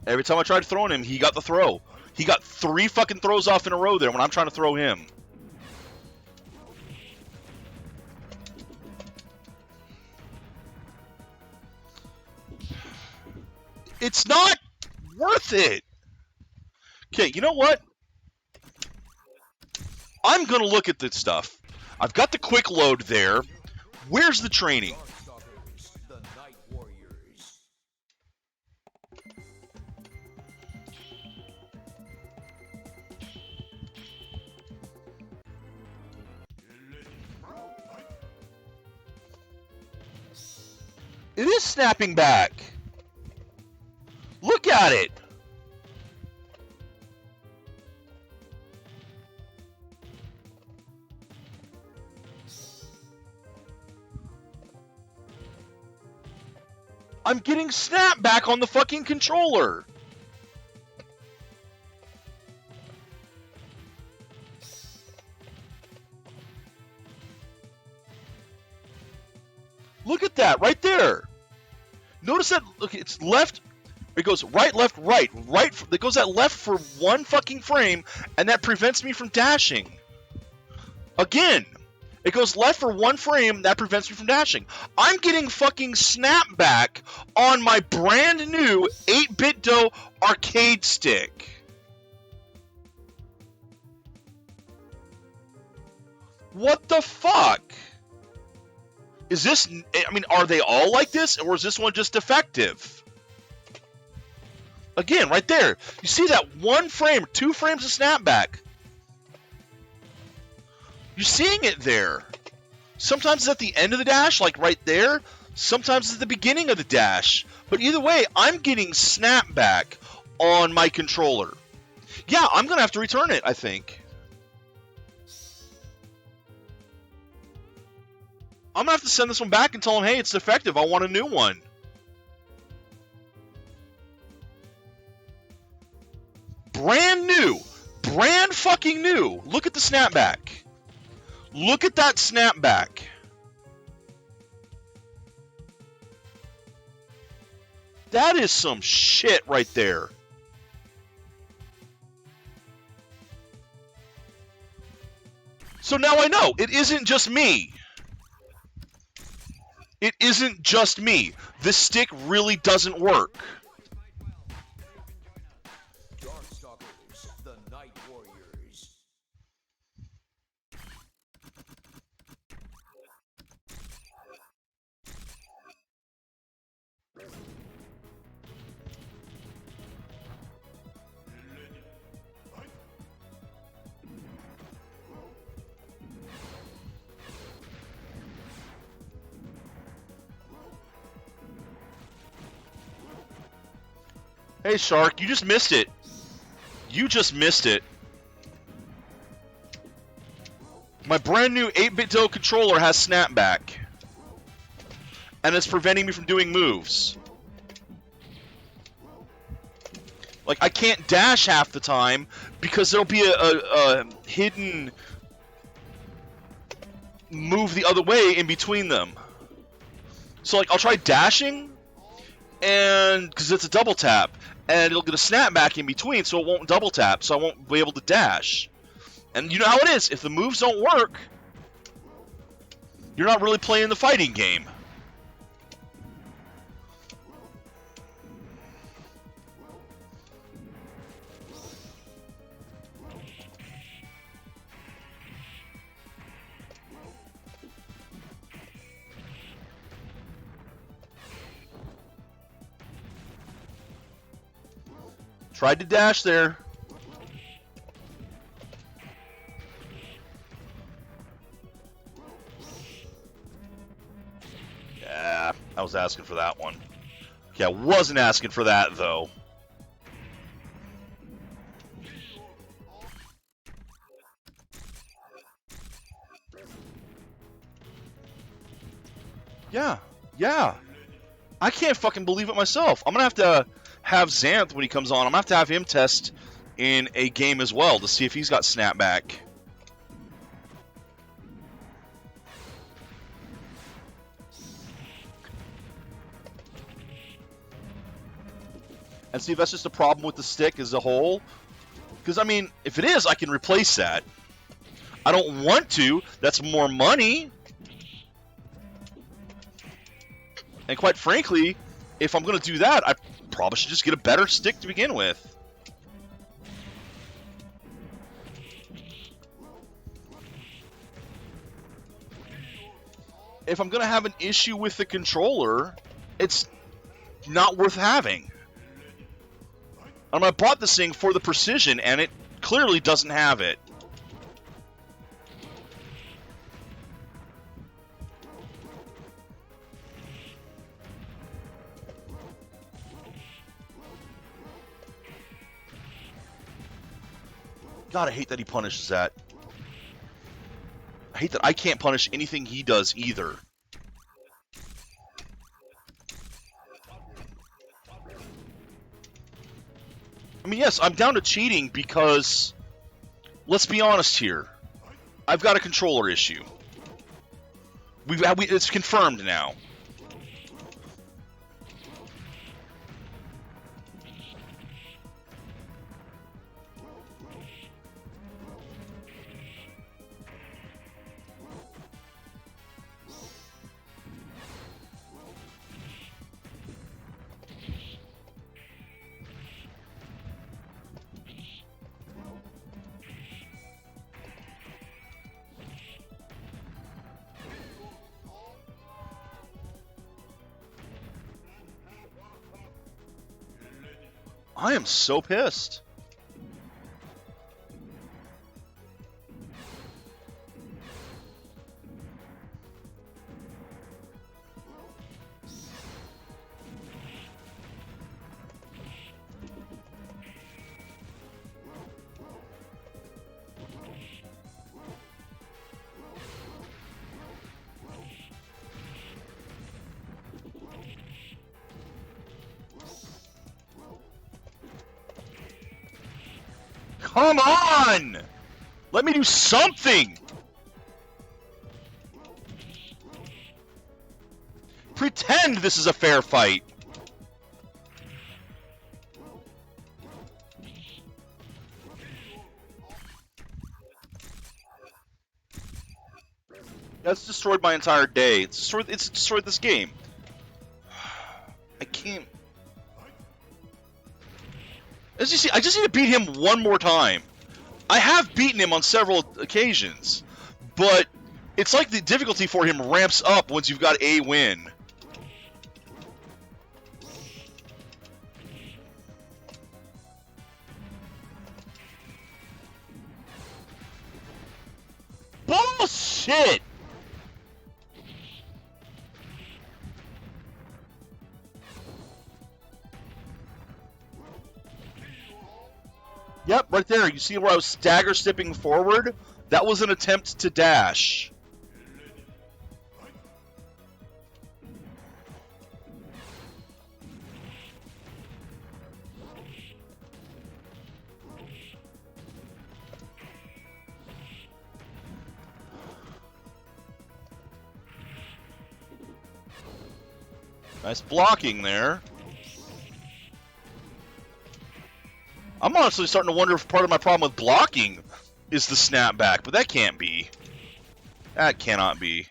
Every time I tried throwing him, he got the throw. He got 3 fucking throws off in a row there when I'm trying to throw him. It's not worth it. Okay, you know what? I'm going to look at this stuff. I've got the quick load there. Where's the training? It is snapping back. Look at it. I'm getting snapback on the fucking controller. Look at that right there. Notice that, look, it's left, it goes right, left, right, it goes that left for 1 fucking frame, and that prevents me from dashing. Again, It goes left for 1 frame, that prevents me from dashing. I'm getting fucking snapback on my brand new 8-bit dough arcade stick. What the fuck? Is this, I mean, are they all like this, or is this one just defective? Again, right there. You see that 1 frame, 2 frames of snapback. You're seeing it there. Sometimes it's at the end of the dash, like right there. Sometimes it's at the beginning of the dash. But either way, I'm getting snapback on my controller. Yeah, I'm going to have to return it, I think. I'm going to have to send this one back and tell them, hey, it's defective. I want a new one. Brand new. Brand fucking new. Look at the snapback. Look at that snapback. That is some shit right there. So now I know. It isn't just me. It isn't just me. This stick really doesn't work. Darkstalkers, the Night Warriors. Hey, Shark, you just missed it. You just missed it. My brand new 8-bit dough controller has snapback. And it's preventing me from doing moves. Like, I can't dash half the time because there'll be a hidden move the other way in between them. So, like, I'll try dashing, and because it's a double tap, and it'll get a snapback in between, so it won't double tap, so I won't be able to dash. And you know how it is. If the moves don't work, you're not really playing the fighting game. Tried to dash there. Yeah, I was asking for that one. Yeah, I wasn't asking for that, though. Yeah. I can't fucking believe it myself. I'm going to have Xanth, when he comes on, I'm going to have him test in a game as well to see if he's got snapback. And see if that's just a problem with the stick as a whole. Because, I mean, if it is, I can replace that. I don't want to. That's more money. And quite frankly, if I'm going to do that, I probably should just get a better stick to begin with. If I'm going to have an issue with the controller, it's not worth having. I bought this thing for the precision, and it clearly doesn't have it. God, I hate that he punishes that. I hate that I can't punish anything he does either. I mean, yes, I'm down to cheating because, let's be honest here, I've got a controller issue. It's confirmed now. I am so pissed. Come on! Let me do something! Pretend this is a fair fight. That's destroyed my entire day. It's destroyed this game. I can't. As you see, I just need to beat him one more time. I have beaten him on several occasions, but it's like the difficulty for him ramps up once you've got a win. Bullshit! Yep, right there. You see where I was stagger stepping forward? That was an attempt to dash. Nice blocking there. I'm honestly starting to wonder if part of my problem with blocking is the snapback, but that can't be. That cannot be.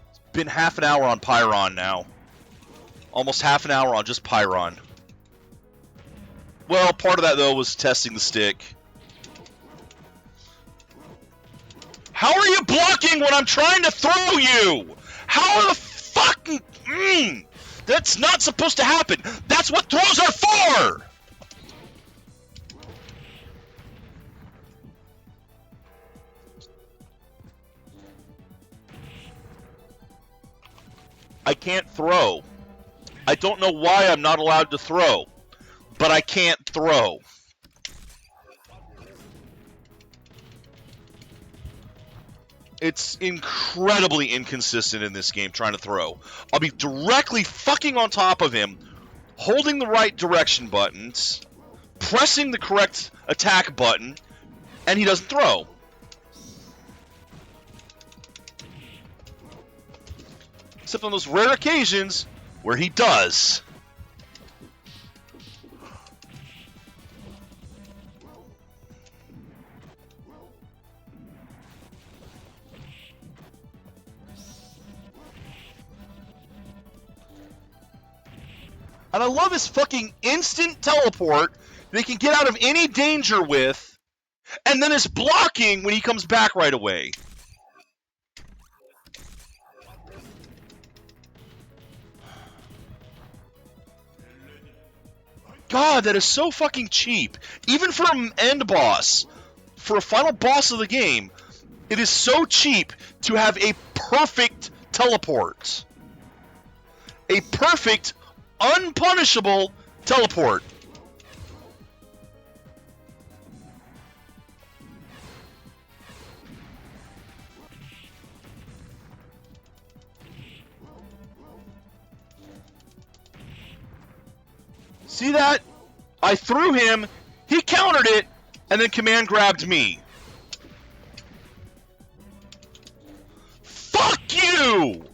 It's been half an hour on Pyron now. Almost half an hour on just Pyron. Well, part of that, though, was testing the stick. How are you blocking when I'm trying to throw you? How the fucking... That's not supposed to happen. That's what throws are for! I can't throw. I don't know why I'm not allowed to throw, but I can't throw. It's incredibly inconsistent in this game trying to throw. I'll be directly fucking on top of him, holding the right direction buttons, pressing the correct attack button, and he doesn't throw. Except on those rare occasions where he does. And I love his fucking instant teleport that he can get out of any danger with, and then his blocking when he comes back right away. God, that is so fucking cheap. Even for an end boss, for a final boss of the game, it is so cheap to have a perfect teleport. A perfect, unpunishable teleport. See that? I threw him, he countered it, and then command grabbed me. Fuck you!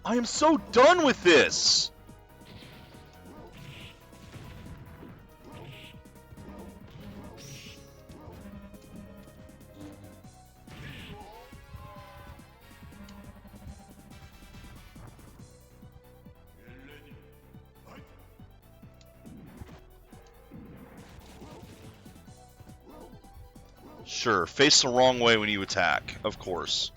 I am so done with this. Sure, face the wrong way when you attack, of course.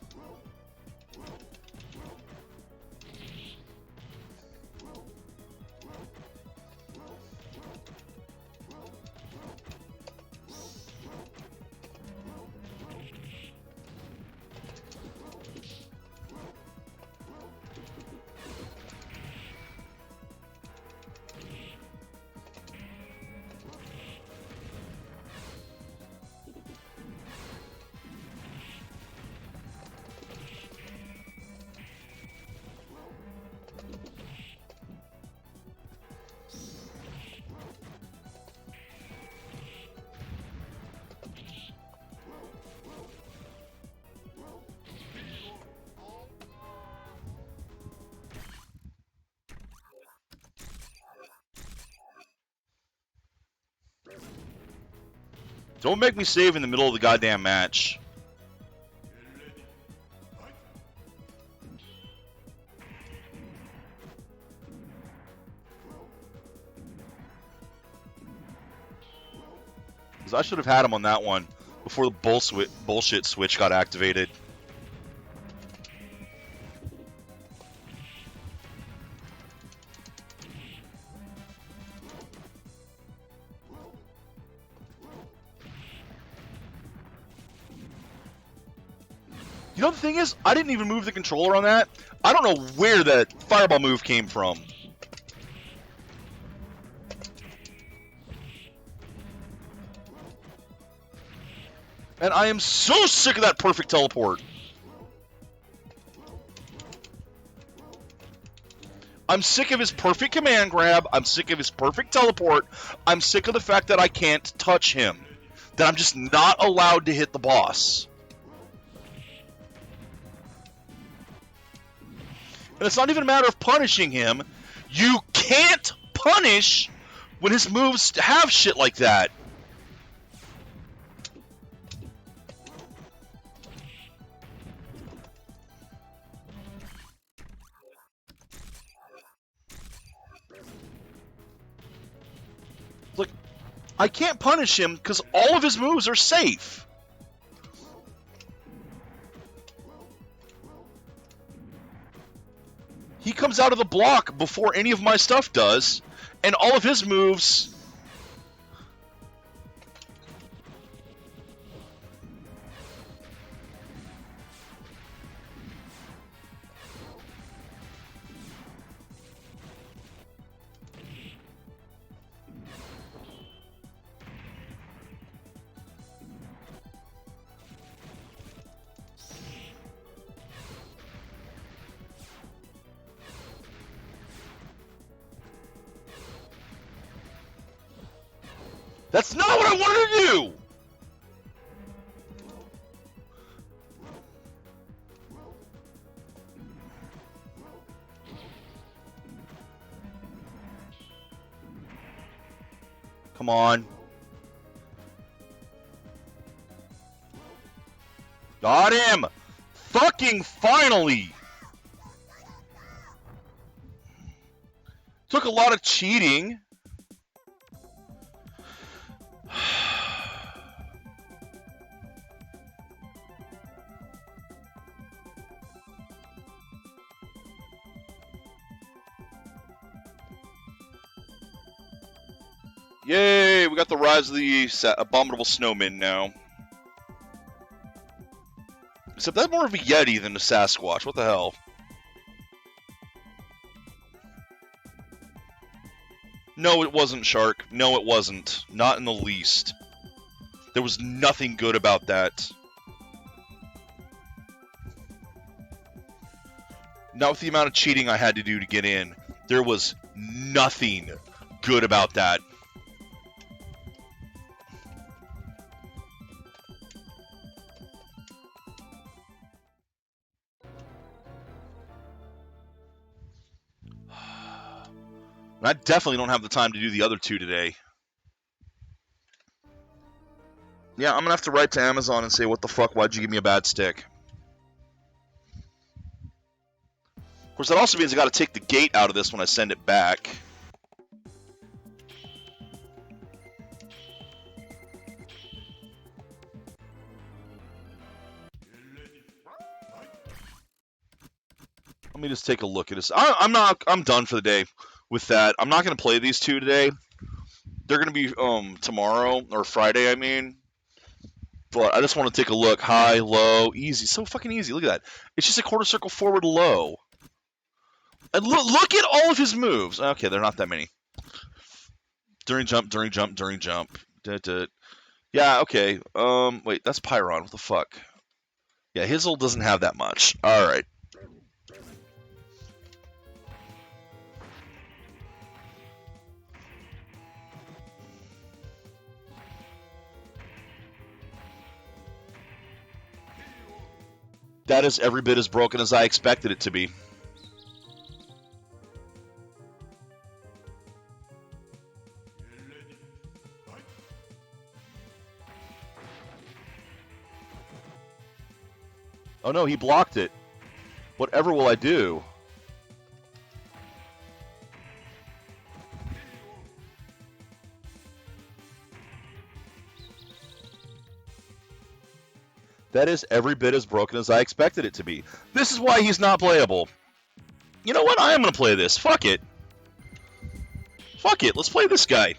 Don't make me save in the middle of the goddamn match. Because I should have had him on that one before the bullshit switch got activated. You know the thing is, I didn't even move the controller on that. I don't know where that fireball move came from. And I am so sick of that perfect teleport. I'm sick of his perfect command grab. I'm sick of his perfect teleport. I'm sick of the fact that I can't touch him. That I'm just not allowed to hit the boss. And it's not even a matter of punishing him. You can't punish when his moves have shit like that. Look, I can't punish him because all of his moves are safe. He comes out of the block before any of my stuff does, and all of his moves... That's not what I wanted to do! Come on. Got him! Fucking finally! Took a lot of cheating. Yay, we got the Rise of the Abominable Snowmen now. Except that's more of a Yeti than a Sasquatch. What the hell? No, it wasn't, Shark. No, it wasn't. Not in the least. There was nothing good about that. Not with the amount of cheating I had to do to get in. There was nothing good about that. And I definitely don't have the time to do the other two today. Yeah, I'm going to have to write to Amazon and say, what the fuck, why'd you give me a bad stick? Of course, that also means I got to take the gate out of this when I send it back. Let me just take a look at this. I'm done for the day with that. I'm not going to play these two today. They're going to be tomorrow or Friday, I mean. But I just want to take a look. High, low, easy. So fucking easy. Look at that. It's just a quarter circle forward low. And look at all of his moves. Okay, they're not that many. During jump, during jump, during jump. Yeah, okay. Wait, that's Pyron. What the fuck? Yeah, his ult doesn't have that much. Alright. That is every bit as broken as I expected it to be. Oh no, he blocked it. Whatever will I do? That is every bit as broken as I expected it to be. This is why he's not playable. You know what? I am going to play this. Fuck it. Fuck it. Let's play this guy.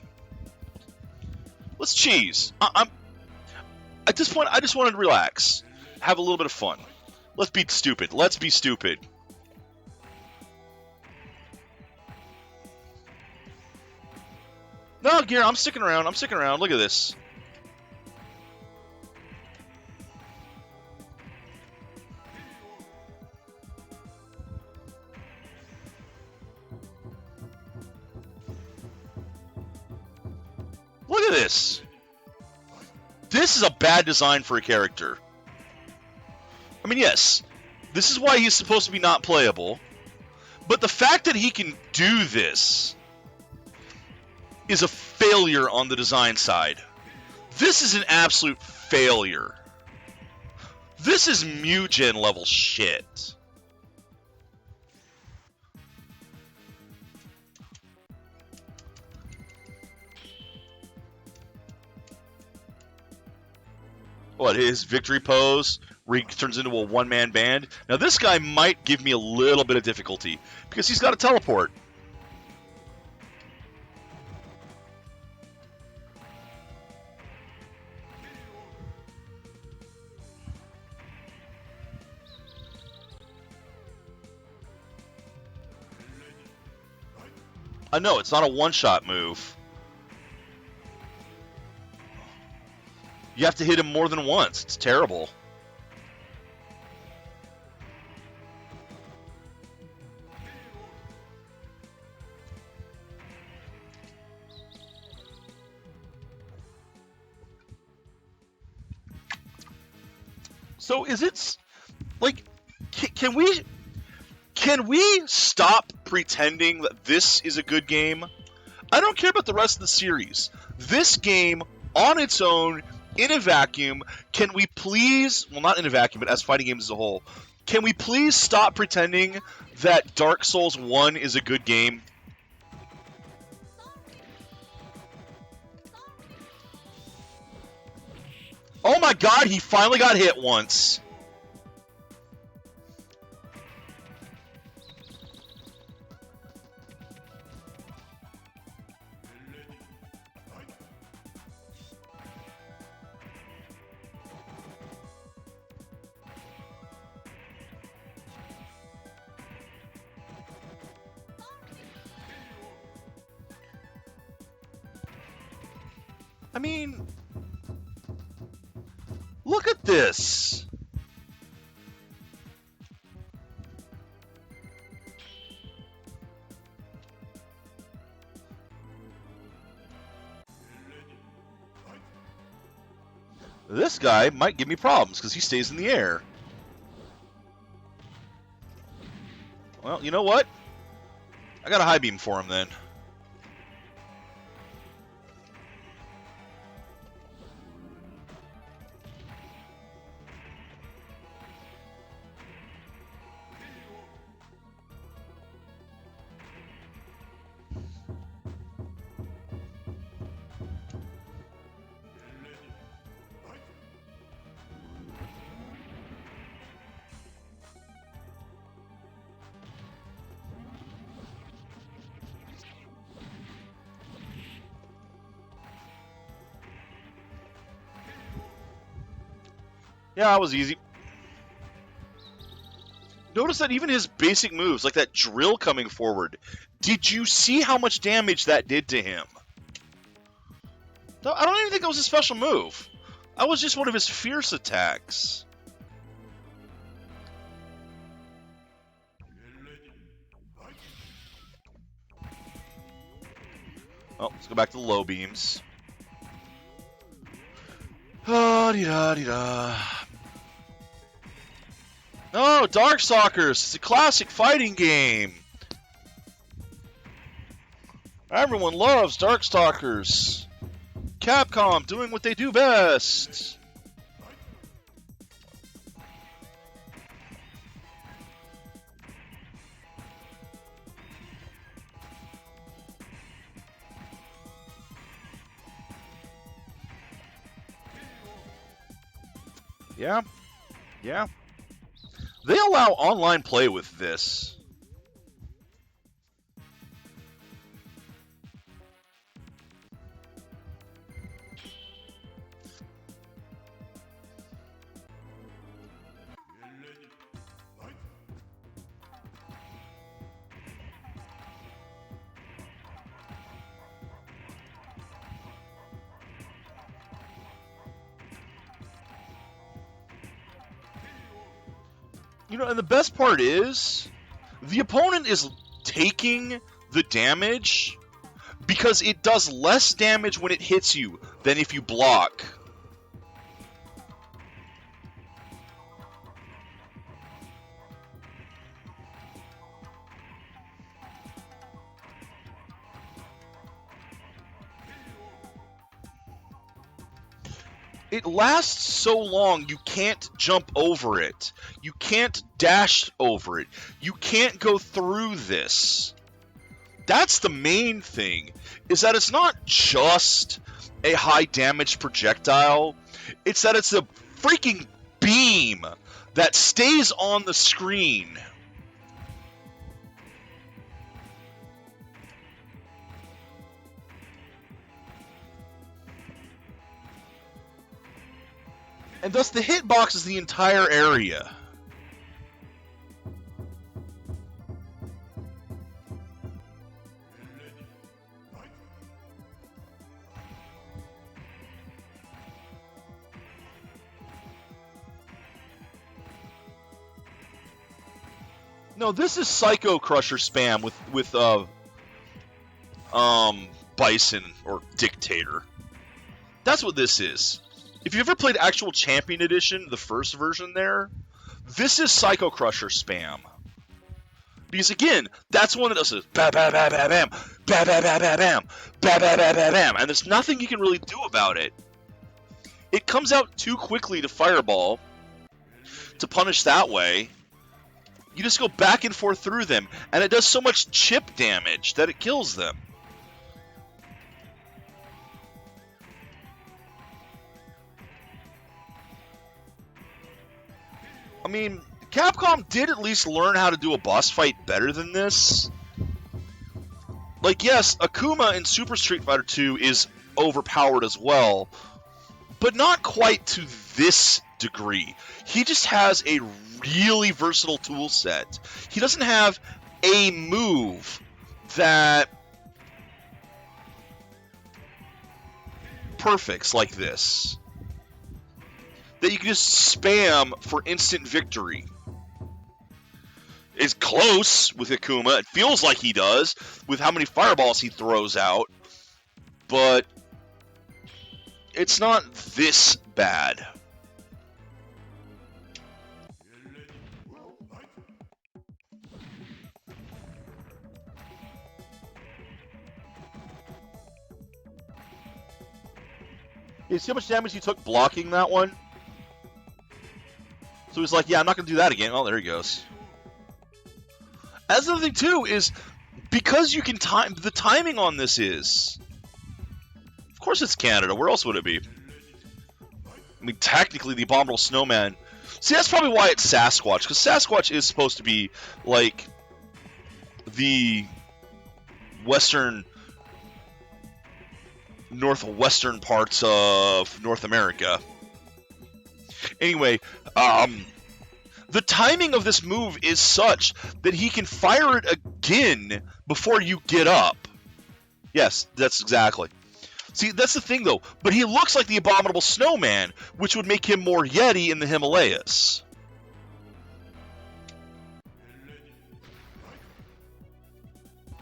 Let's cheese. At this point, I just wanted to relax. Have a little bit of fun. Let's be stupid. Let's be stupid. No, Gear, I'm sticking around. I'm sticking around. Look at this. Look at this. This is a bad design for a character. I mean, yes, this is why he's supposed to be not playable. But the fact that he can do this is a failure on the design side. This is an absolute failure. This is Mugen level shit. What, his victory pose where he turns into a one-man band? Now this guy might give me a little bit of difficulty because he's got a teleport. I know, it's not a one-shot move. You have to hit him more than once. It's terrible. So is it like can we stop pretending that this is a good game? I don't care about the rest of the series. This game on its own, in a vacuum, can we please, well, not in a vacuum, but as fighting games as a whole, can we please stop pretending that Dark Souls 1 is a good game? Oh my god, he finally got hit once. I mean, look at this. This guy might give me problems because he stays in the air. Well, you know what? I got a high beam for him then. Yeah, that was easy. Notice that even his basic moves, like that drill coming forward, did you see how much damage that did to him? I don't even think that was a special move. That was just one of his fierce attacks. Oh, let's go back to the low beams. Ah-dee-da-dee-da. Oh, Darkstalkers! It's a classic fighting game! Everyone loves Darkstalkers! Capcom doing what they do best! Yeah. Yeah. They allow online play with this. You know, and the best part is, the opponent is taking the damage because it does less damage when it hits you than if you block. It lasts so long, you can't jump over it. You can't dash over it. You can't go through this. That's the main thing, is that it's not just a high damage projectile. It's that it's a freaking beam that stays on the screen. And thus the hitbox is the entire area. No, this is Psycho Crusher spam with Bison or Dictator. That's what this is. If you ever played actual Champion Edition, the first version there, this is Psycho Crusher spam. Because again, that's one that does this bam bam bam bam bam bam bam bam bam bam bam bam bam bam bam, and there's nothing you can really do about it. It comes out too quickly to Fireball to punish that way. You just go back and forth through them, and it does so much chip damage that it kills them. I mean, Capcom did at least learn how to do a boss fight better than this. Like, yes, Akuma in Super Street Fighter 2 is overpowered as well, but not quite to this degree. He just has a really versatile tool set. He doesn't have a move that perfects like this, that you can just spam for instant victory. It's close with Akuma. It feels like he does with how many fireballs he throws out, but it's not this bad. You see how much damage he took blocking that one? So he's like, yeah, I'm not going to do that again. Oh, there he goes. As another thing, too, is because you can time... The timing on this is... Of course it's Canada. Where else would it be? I mean, technically, the Abominable Snowman... See, that's probably why it's Sasquatch, because Sasquatch is supposed to be, like, the northwestern parts of North America. Anyway, the timing of this move is such that he can fire it again before you get up. Yes, that's exactly. See, that's the thing, though. But he looks like the Abominable Snowman, which would make him more Yeti in the Himalayas.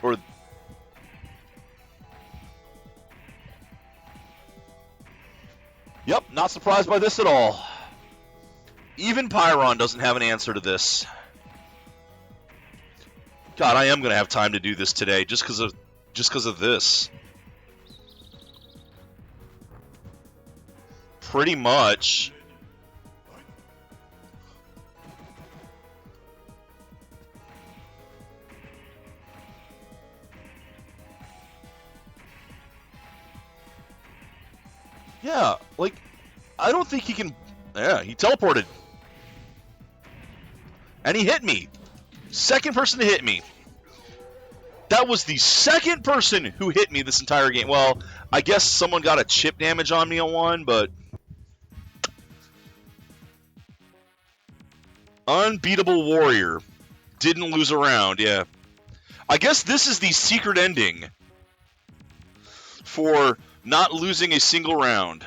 Or... Yep, not surprised by this at all. Even Pyron doesn't have an answer to this. God, I am going to have time to do this today, just because of this. Pretty much. Yeah, like, I don't think he can... Yeah, he teleported. And he hit me. Second person to hit me. That was the second person who hit me this entire game. Well, I guess someone got a chip damage on me on one, but... Unbeatable Warrior. Didn't lose a round, yeah. I guess this is the secret ending for not losing a single round.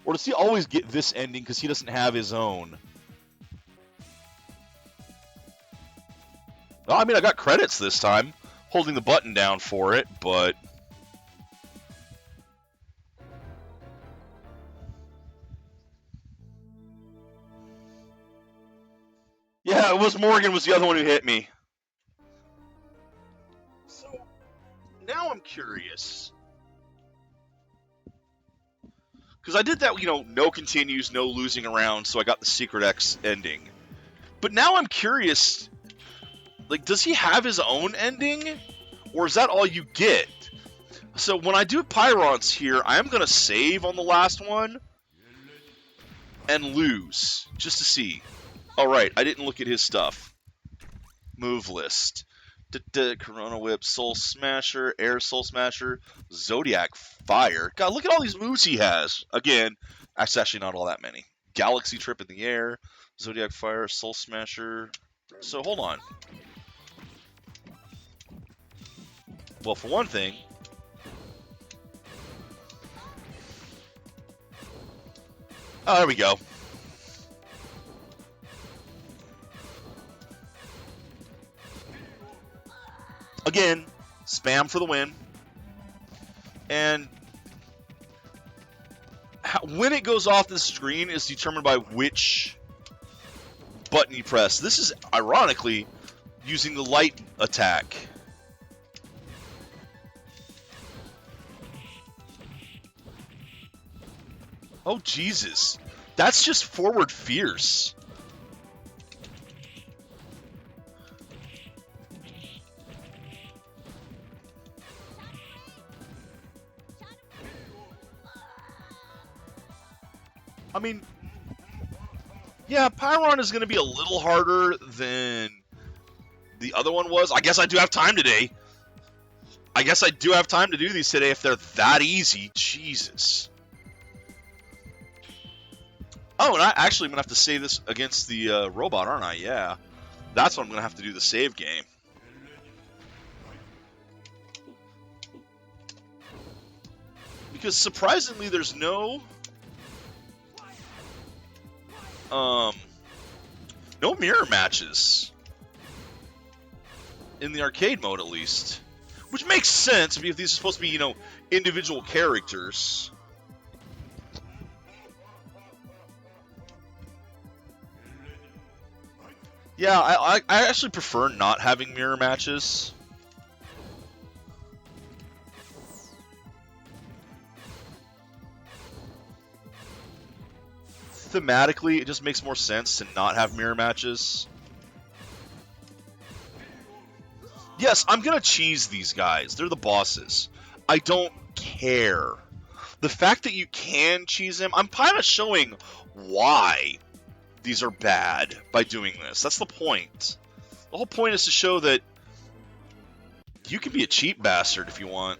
Or does he always get this ending because he doesn't have his own? Well, I mean, I got credits this time, holding the button down for it, but... Yeah, it was Morgan was the other one who hit me. So, now I'm curious. Because I did that, you know, no continues, no losing around, so I got the Secret X ending. But now I'm curious, like, does he have his own ending? Or is that all you get? So when I do Pyrons here, I am going to save on the last one and lose, just to see. Alright, I didn't look at his stuff. Move list. Corona Whip, Soul Smasher, Air Soul Smasher, Zodiac Fire. God, look at all these moves he has. Again, that's actually not all that many. Galaxy Trip in the air, Zodiac Fire, Soul Smasher. So hold on. Well, for one thing, oh, there we go. Again, spam for the win. And when it goes off the screen is determined by which button you press. This is, ironically, using the light attack. Oh, Jesus. That's just forward fierce. I mean, yeah, Pyron is going to be a little harder than the other one was. I guess I do have time today. I guess I do have time to do these today if they're that easy. Jesus. Oh, and I actually am going to have to save this against the robot, aren't I? Yeah. That's what I'm going to have to do the save game. Because surprisingly, there's no mirror matches in the arcade mode, at least, which makes sense if these are supposed to be, you know, individual characters. Yeah, I actually prefer not having mirror matches. Thematically, it just makes more sense to not have mirror matches. Yes, I'm gonna cheese these guys. They're the bosses. I don't care. The fact that you can cheese them, I'm kind of showing why these are bad by doing this. That's the point. The whole point is to show that you can be a cheap bastard if you want.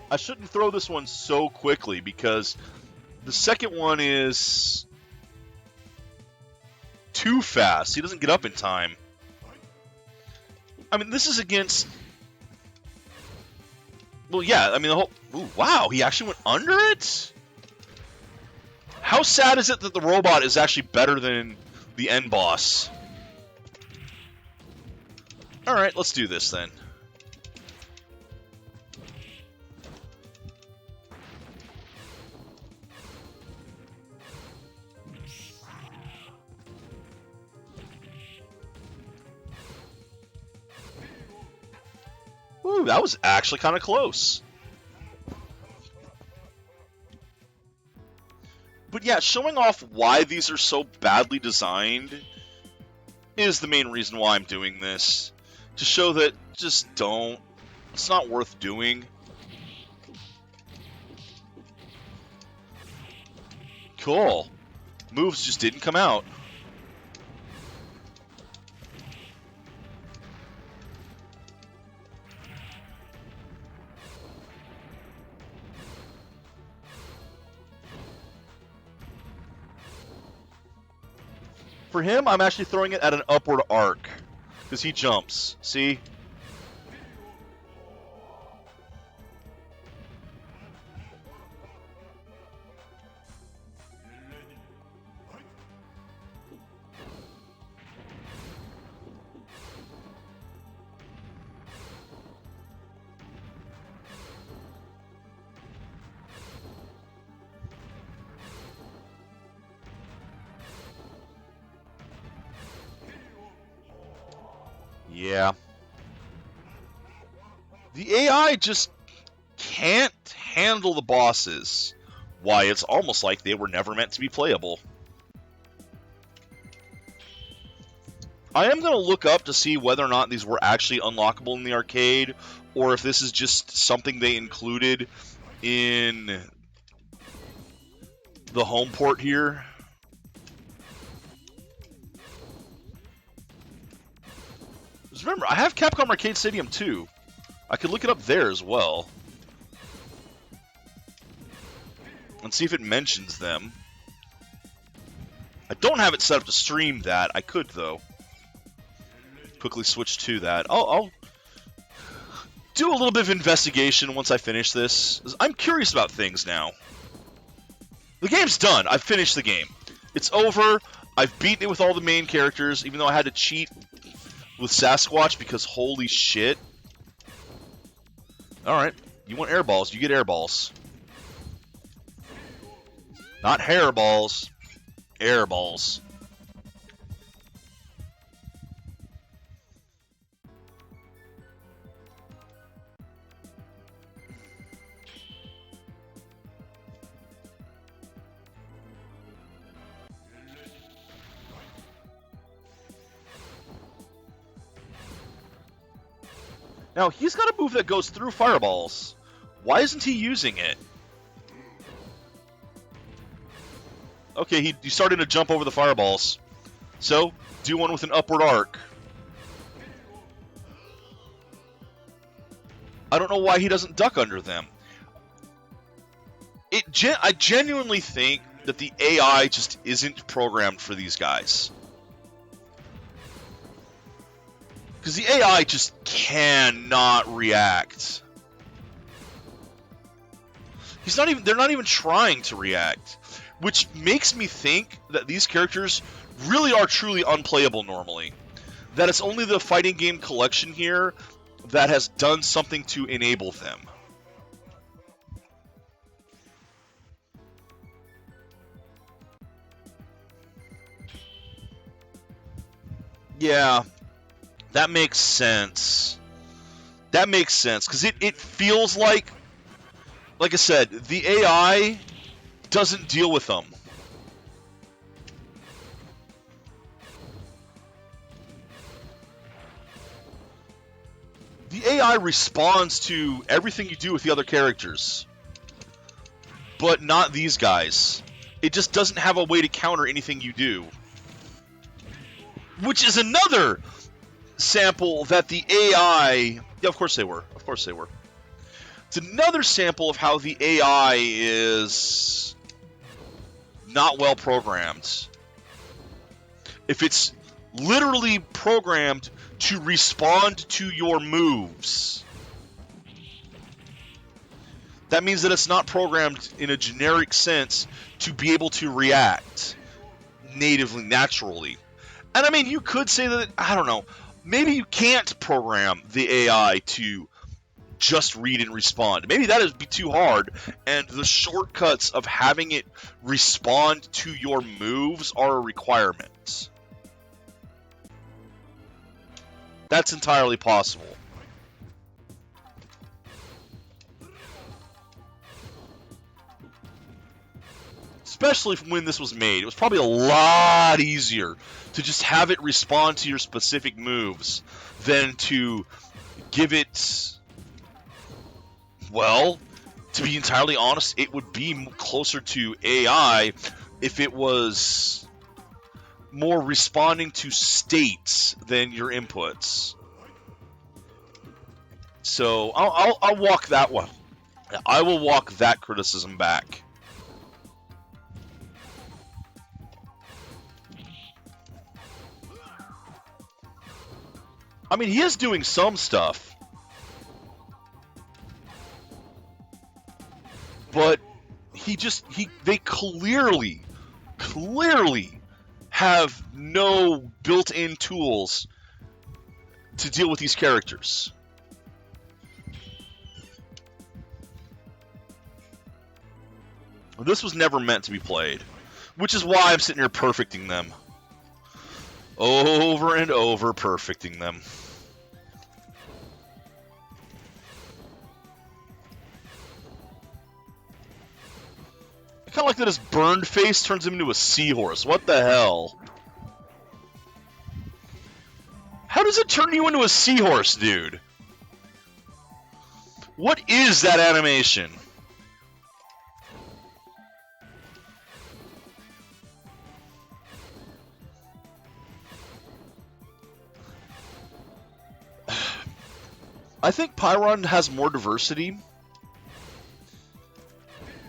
I shouldn't throw this one so quickly because the second one is too fast. He doesn't get up in time. I mean, this is against... Well, yeah, I mean, the whole... Ooh, wow, he actually went under it? How sad is it that the robot is actually better than the end boss? Alright, let's do this then. Ooh, that was actually kind of close. But yeah, showing off why these are so badly designed is the main reason why I'm doing this. To show that just don't. It's not worth doing. Cool. Moves just didn't come out. For him, I'm actually throwing it at an upward arc. Because he jumps. See? Yeah. The AI just can't handle the bosses. Why, it's almost like they were never meant to be playable. I am going to look up to see whether or not these were actually unlockable in the arcade, or if this is just something they included in the home port here. Just remember, I have Capcom Arcade Stadium 2. I could look it up there as well. And see if it mentions them. I don't have it set up to stream that. I could, though. Quickly switch to that. I'll do a little bit of investigation once I finish this. I'm curious about things now. The game's done. I've finished the game. It's over. I've beaten it with all the main characters, even though I had to cheat with Sasquatch because holy shit. Alright, you want air balls, you get air balls. Not hair balls, air balls. Now, he's got a move that goes through fireballs. Why isn't he using it? Okay, he started to jump over the fireballs. So, do one with an upward arc. I don't know why he doesn't duck under them. I genuinely think that the AI just isn't programmed for these guys. Because the AI just cannot react. They're not even trying to react. Which makes me think that these characters really are truly unplayable normally. That it's only the fighting game collection here that has done something to enable them. Yeah. That makes sense. That makes sense, because it feels like I said, the AI doesn't deal with them. The AI responds to everything you do with the other characters, but not these guys. It just doesn't have a way to counter anything you do. Which is another sample that the AI... Yeah, of course they were. Of course they were. It's another sample of how the AI is not well programmed. If it's literally programmed to respond to your moves, that means that it's not programmed in a generic sense to be able to react natively, naturally. And I mean, you could say that, I don't know, maybe you can't program the AI to just read and respond. Maybe that would be too hard, and the shortcuts of having it respond to your moves are a requirement. That's entirely possible. Especially when this was made. It was probably a lot easier to just have it respond to your specific moves than to give it... Well, to be entirely honest, it would be closer to AI if it was more responding to states than your inputs. So I'll walk that one. I will walk that criticism back. I mean, he is doing some stuff, but they clearly have no built-in tools to deal with these characters. This was never meant to be played, which is why I'm sitting here perfecting them. Over and over perfecting them. I kind of like that his burned face turns him into a seahorse. What the hell? How does it turn you into a seahorse, dude? What is that animation? I think Pyron has more diversity.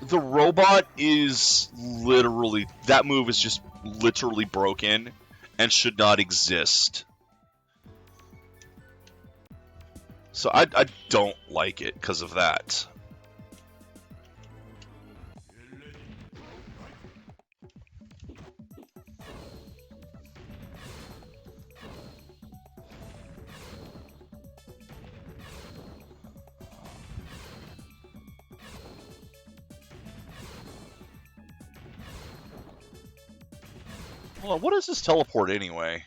The robot is literally... That move is just literally broken and should not exist. So I don't like it because of that. Hold on, what is this teleport anyway?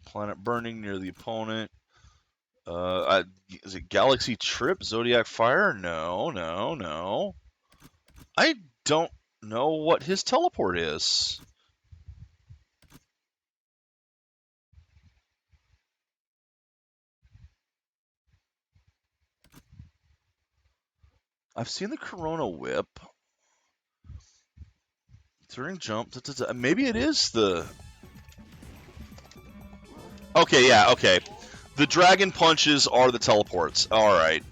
Planet burning near the opponent. Is it Galaxy Trip? Zodiac Fire? No. I don't know what his teleport is. I've seen the Corona Whip. During jump. Maybe it is the... Okay, yeah, okay. The dragon punches are the teleports. Alright.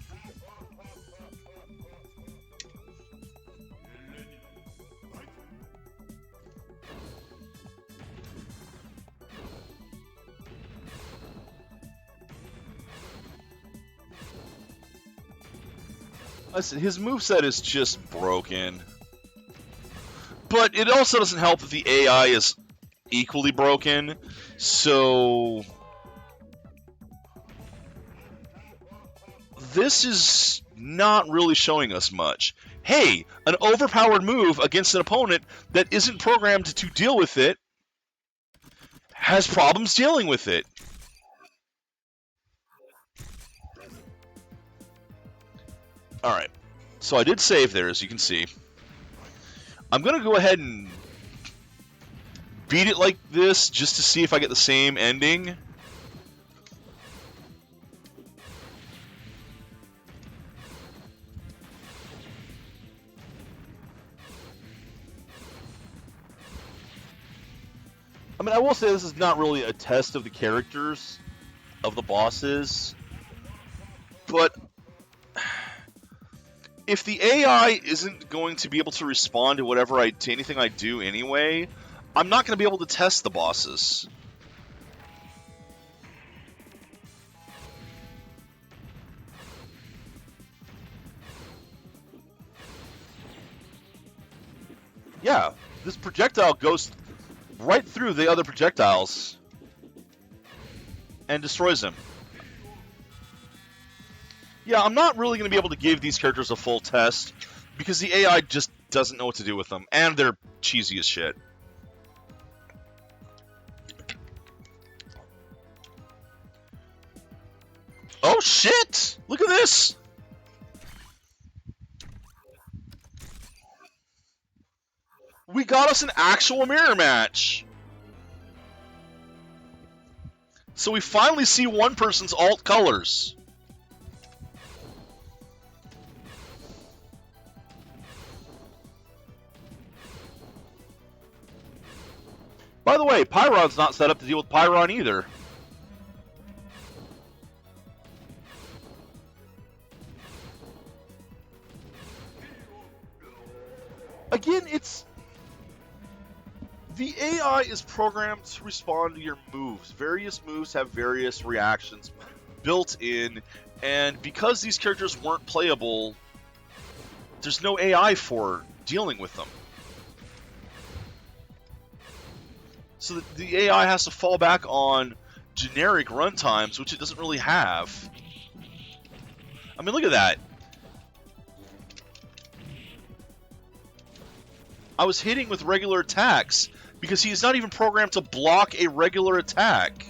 Listen, his moveset is just broken. But it also doesn't help that the AI is equally broken, so... This is not really showing us much. Hey, an overpowered move against an opponent that isn't programmed to deal with it has problems dealing with it. Alright, so I did save there, as you can see. I'm going to go ahead and beat it like this, just to see if I get the same ending. I mean, I will say this is not really a test of the characters, of the bosses, but if the AI isn't going to be able to respond to anything I do anyway, I'm not going to be able to test the bosses. Yeah, this projectile goes right through the other projectiles and destroys them. Yeah, I'm not really going to be able to give these characters a full test because the AI just doesn't know what to do with them, and they're cheesy as shit. Oh shit! Look at this! We got us an actual mirror match! So we finally see one person's alt colors. By the way, Pyron's not set up to deal with Pyron either. Again, the AI is programmed to respond to your moves. Various moves have various reactions built in, and because these characters weren't playable, there's no AI for dealing with them. So the AI has to fall back on generic runtimes, which it doesn't really have. I mean, look at that. I was hitting with regular attacks because he's not even programmed to block a regular attack.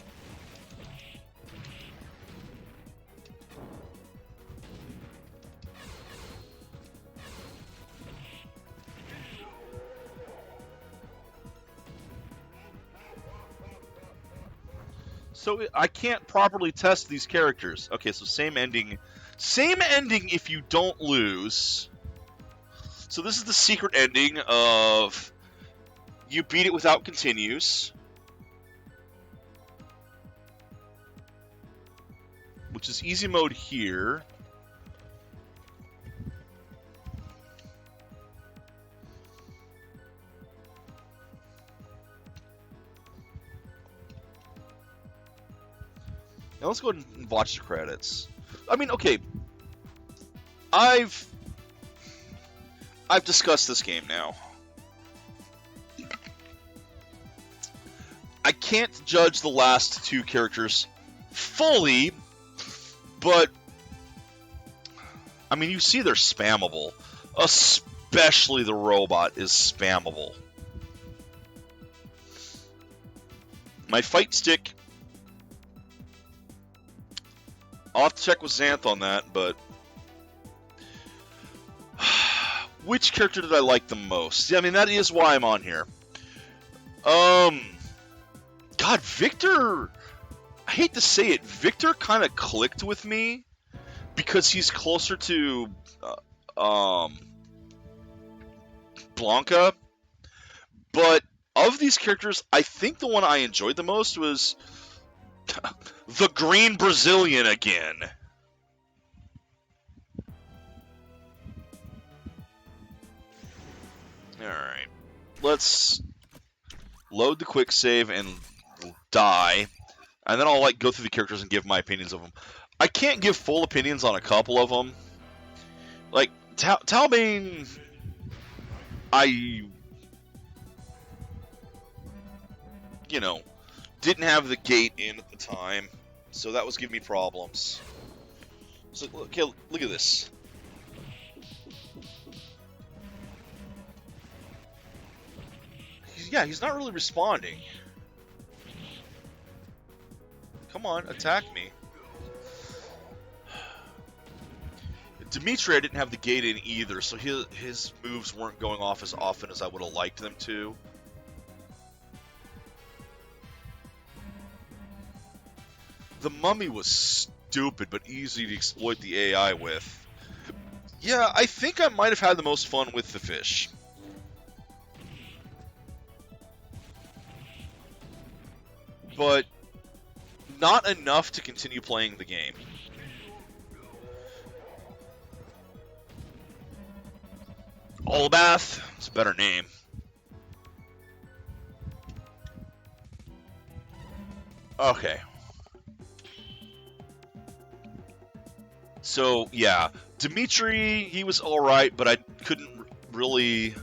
So I can't properly test these characters. Okay, so same ending. Same ending if you don't lose. So this is the secret ending of you beat it without continues. Which is easy mode here. Now let's go ahead and watch the credits. I mean, okay. I've discussed this game now. I can't judge the last two characters fully, but I mean, you see they're spammable. Especially the robot is spammable. My fight stick, I'll have to check with Xanth on that, but which character did I like the most? Yeah, I mean, that is why I'm on here. God, Victor, I hate to say it, Victor kind of clicked with me because he's closer to Blanca. But of these characters, I think the one I enjoyed the most was the Green Brazilian again. Alright. Let's load the quick save and die. And then I'll go through the characters and give my opinions of them. I can't give full opinions on a couple of them. Like, Talbane, didn't have the gate in at the time, so that was giving me problems. So, okay, look at this. He's not really responding. Come on, attack me. Demitri, I didn't have the gate in either, so his moves weren't going off as often as I would have liked them to. The mummy was stupid, but easy to exploit the AI with. Yeah, I think I might have had the most fun with the fish. But not enough to continue playing the game. Olbath, it's a better name. Okay. So, yeah, Demitri, he was alright, but I couldn't really...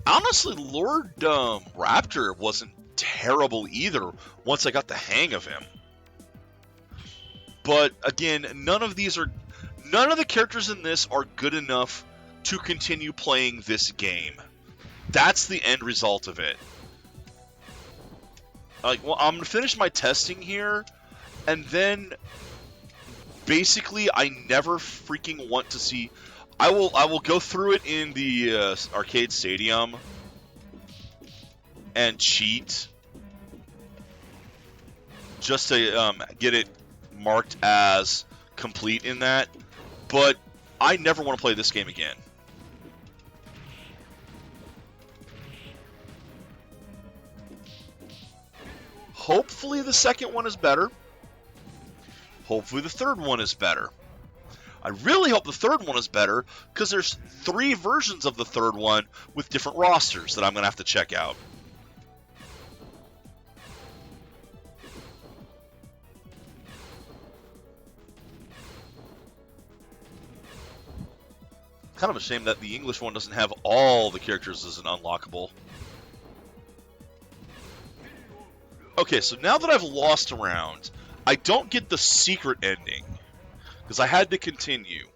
Honestly, Lord Raptor wasn't terrible either once I got the hang of him. But, again, none of the characters in this are good enough to continue playing this game. That's the end result of it. Like, well, I'm going to finish my testing here, and then... Basically, I never freaking want to see... I will go through it in the arcade stadium and cheat just to get it marked as complete in that, but I never want to play this game again. Hopefully the second one is better. Hopefully the third one is better. I really hope the third one is better, because there's 3 versions of the third one with different rosters that I'm going to have to check out. Kind of a shame that the English one doesn't have all the characters as an unlockable. Okay, so now that I've lost a round, I don't get the secret ending, because I had to continue.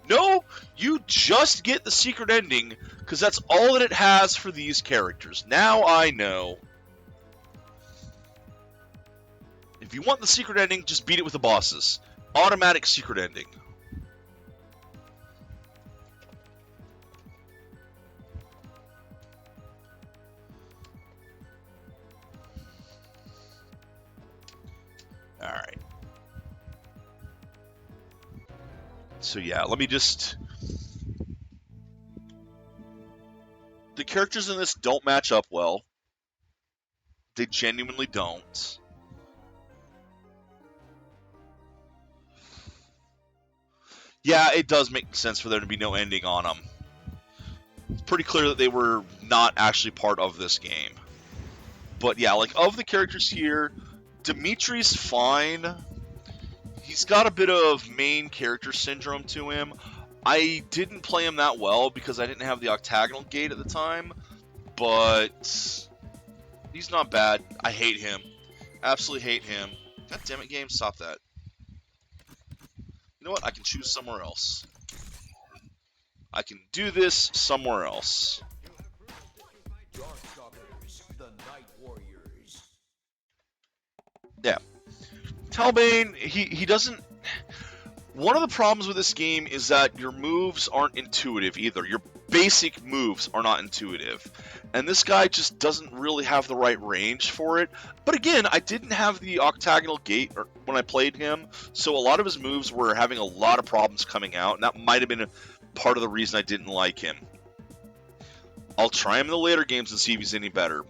No, you just get the secret ending, because that's all that it has for these characters. Now I know. If you want the secret ending, just beat it with the bosses. Automatic secret ending. Alright. So yeah, let me just... The characters in this don't match up well. They genuinely don't. Yeah, it does make sense for there to be no ending on them. It's pretty clear that they were not actually part of this game. But yeah, like, of the characters here, Dimitri's fine. He's got a bit of main character syndrome to him. I didn't play him that well because I didn't have the octagonal gate at the time, but he's not bad. I hate him. Absolutely hate him. God damn it, game, stop that. You know what? I can choose somewhere else. I can do this somewhere else. Darkstalkers, the Night Warriors. Yeah. Talbane, he doesn't... One of the problems with this game is that your moves aren't intuitive either. Your basic moves are not intuitive. And this guy just doesn't really have the right range for it. But again, I didn't have the octagonal gate when I played him, so a lot of his moves were having a lot of problems coming out, and that might have been a part of the reason I didn't like him. I'll try him in the later games and see if he's any better.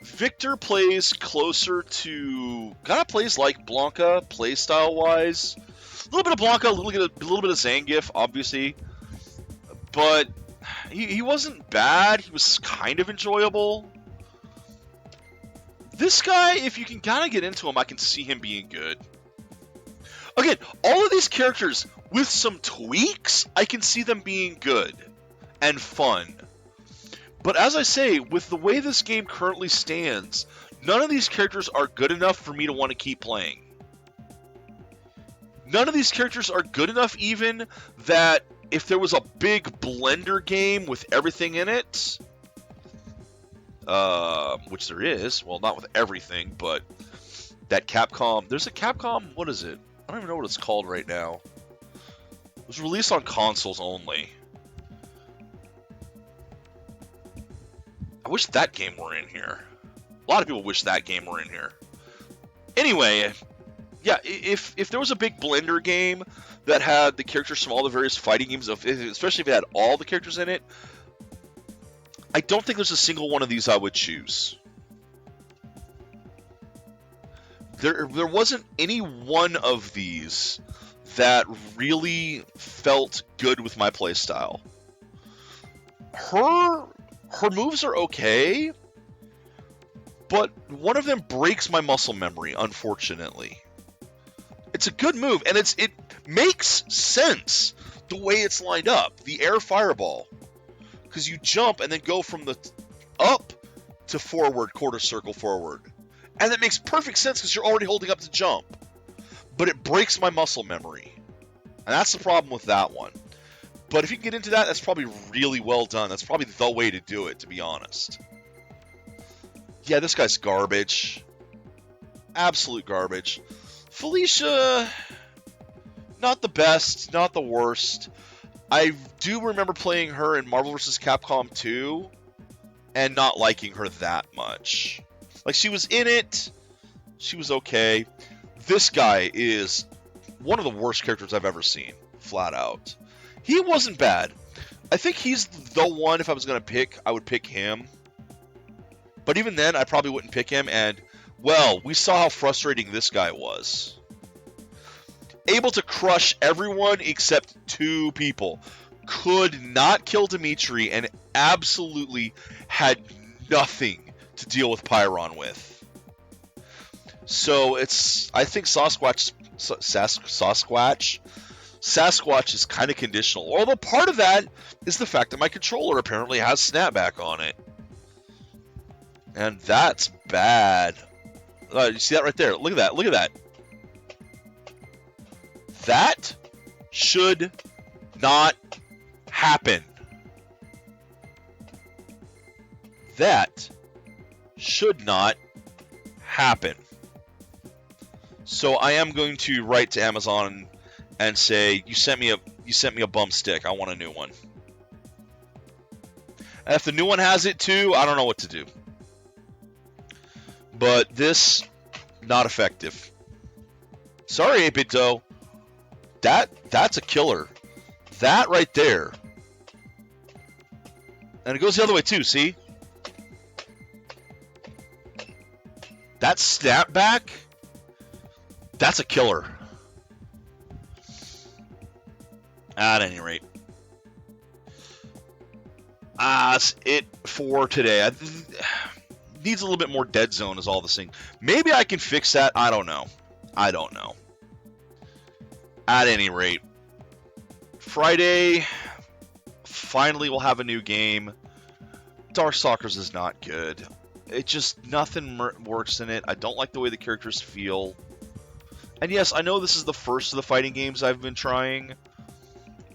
Victor plays closer to... kind of plays like Blanca, playstyle-wise. A little bit of Blanca, a little bit of Zangief, obviously. But he wasn't bad. He was kind of enjoyable. This guy, if you can kind of get into him, I can see him being good. Again, all of these characters, with some tweaks, I can see them being good and fun. But as I say, with the way this game currently stands, none of these characters are good enough for me to want to keep playing. None of these characters are good enough even that if there was a big blender game with everything in it, which there is, well, not with everything, but that Capcom. There's a Capcom. What is it? I don't even know what it's called right now. It was released on consoles only. I wish that game were in here. A lot of people wish that game were in here. Anyway, yeah, if there was a big blender game that had the characters from all the various fighting games, especially if it had all the characters in it, I don't think there's a single one of these I would choose. There wasn't any one of these that really felt good with my playstyle. Her moves are okay, but one of them breaks my muscle memory, unfortunately. It's a good move, and it makes sense the way it's lined up. The air fireball. Because you jump and then go from the up to forward, quarter circle forward. And that makes perfect sense because you're already holding up to jump. But it breaks my muscle memory. And that's the problem with that one. But if you can get into that, that's probably really well done. That's probably the way to do it, to be honest. Yeah, this guy's garbage. Absolute garbage. Felicia, not the best, not the worst. I do remember playing her in Marvel vs. Capcom 2 and not liking her that much. Like, she was in it. She was okay. This guy is one of the worst characters I've ever seen, flat out. He wasn't bad. I think he's the one, if I was going to pick, I would pick him. But even then, I probably wouldn't pick him. And, well, we saw how frustrating this guy was. Able to crush everyone except 2 people. Could not kill Demitri and absolutely had nothing to deal with Pyron with. So I think Sasquatch is kind of conditional. Although part of that is the fact that my controller apparently has snapback on it. And that's bad. You see that right there? Look at that. Look at that. That should not happen. That should not happen. So I am going to write to Amazon and say, you sent me a bum stick. I want a new one. And if the new one has it too, I don't know what to do. But this, not effective. Sorry, 8BitDo. That's a killer. That right there. And it goes the other way too, see? That snapback, that's a killer. At any rate. That's it for today. Needs a little bit more dead zone is all this thing. Maybe I can fix that. I don't know. At any rate, Friday, finally we'll have a new game. Darkstalkers is not good. It just, nothing works in it. I don't like the way the characters feel. And yes, I know this is the first of the fighting games I've been trying.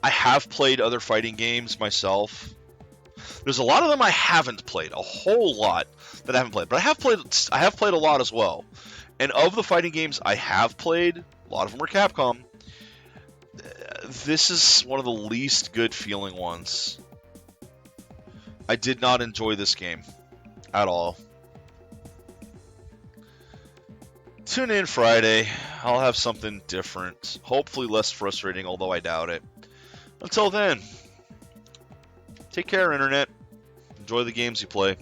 I have played other fighting games myself. There's a lot of them I haven't played. A whole lot that I haven't played. But I have played a lot as well. And of the fighting games I have played, a lot of them are Capcom. This is one of the least good feeling ones. I did not enjoy this game at all. Tune in Friday. I'll have something different. Hopefully less frustrating, although I doubt it. Until then, take care, Internet. Enjoy the games you play.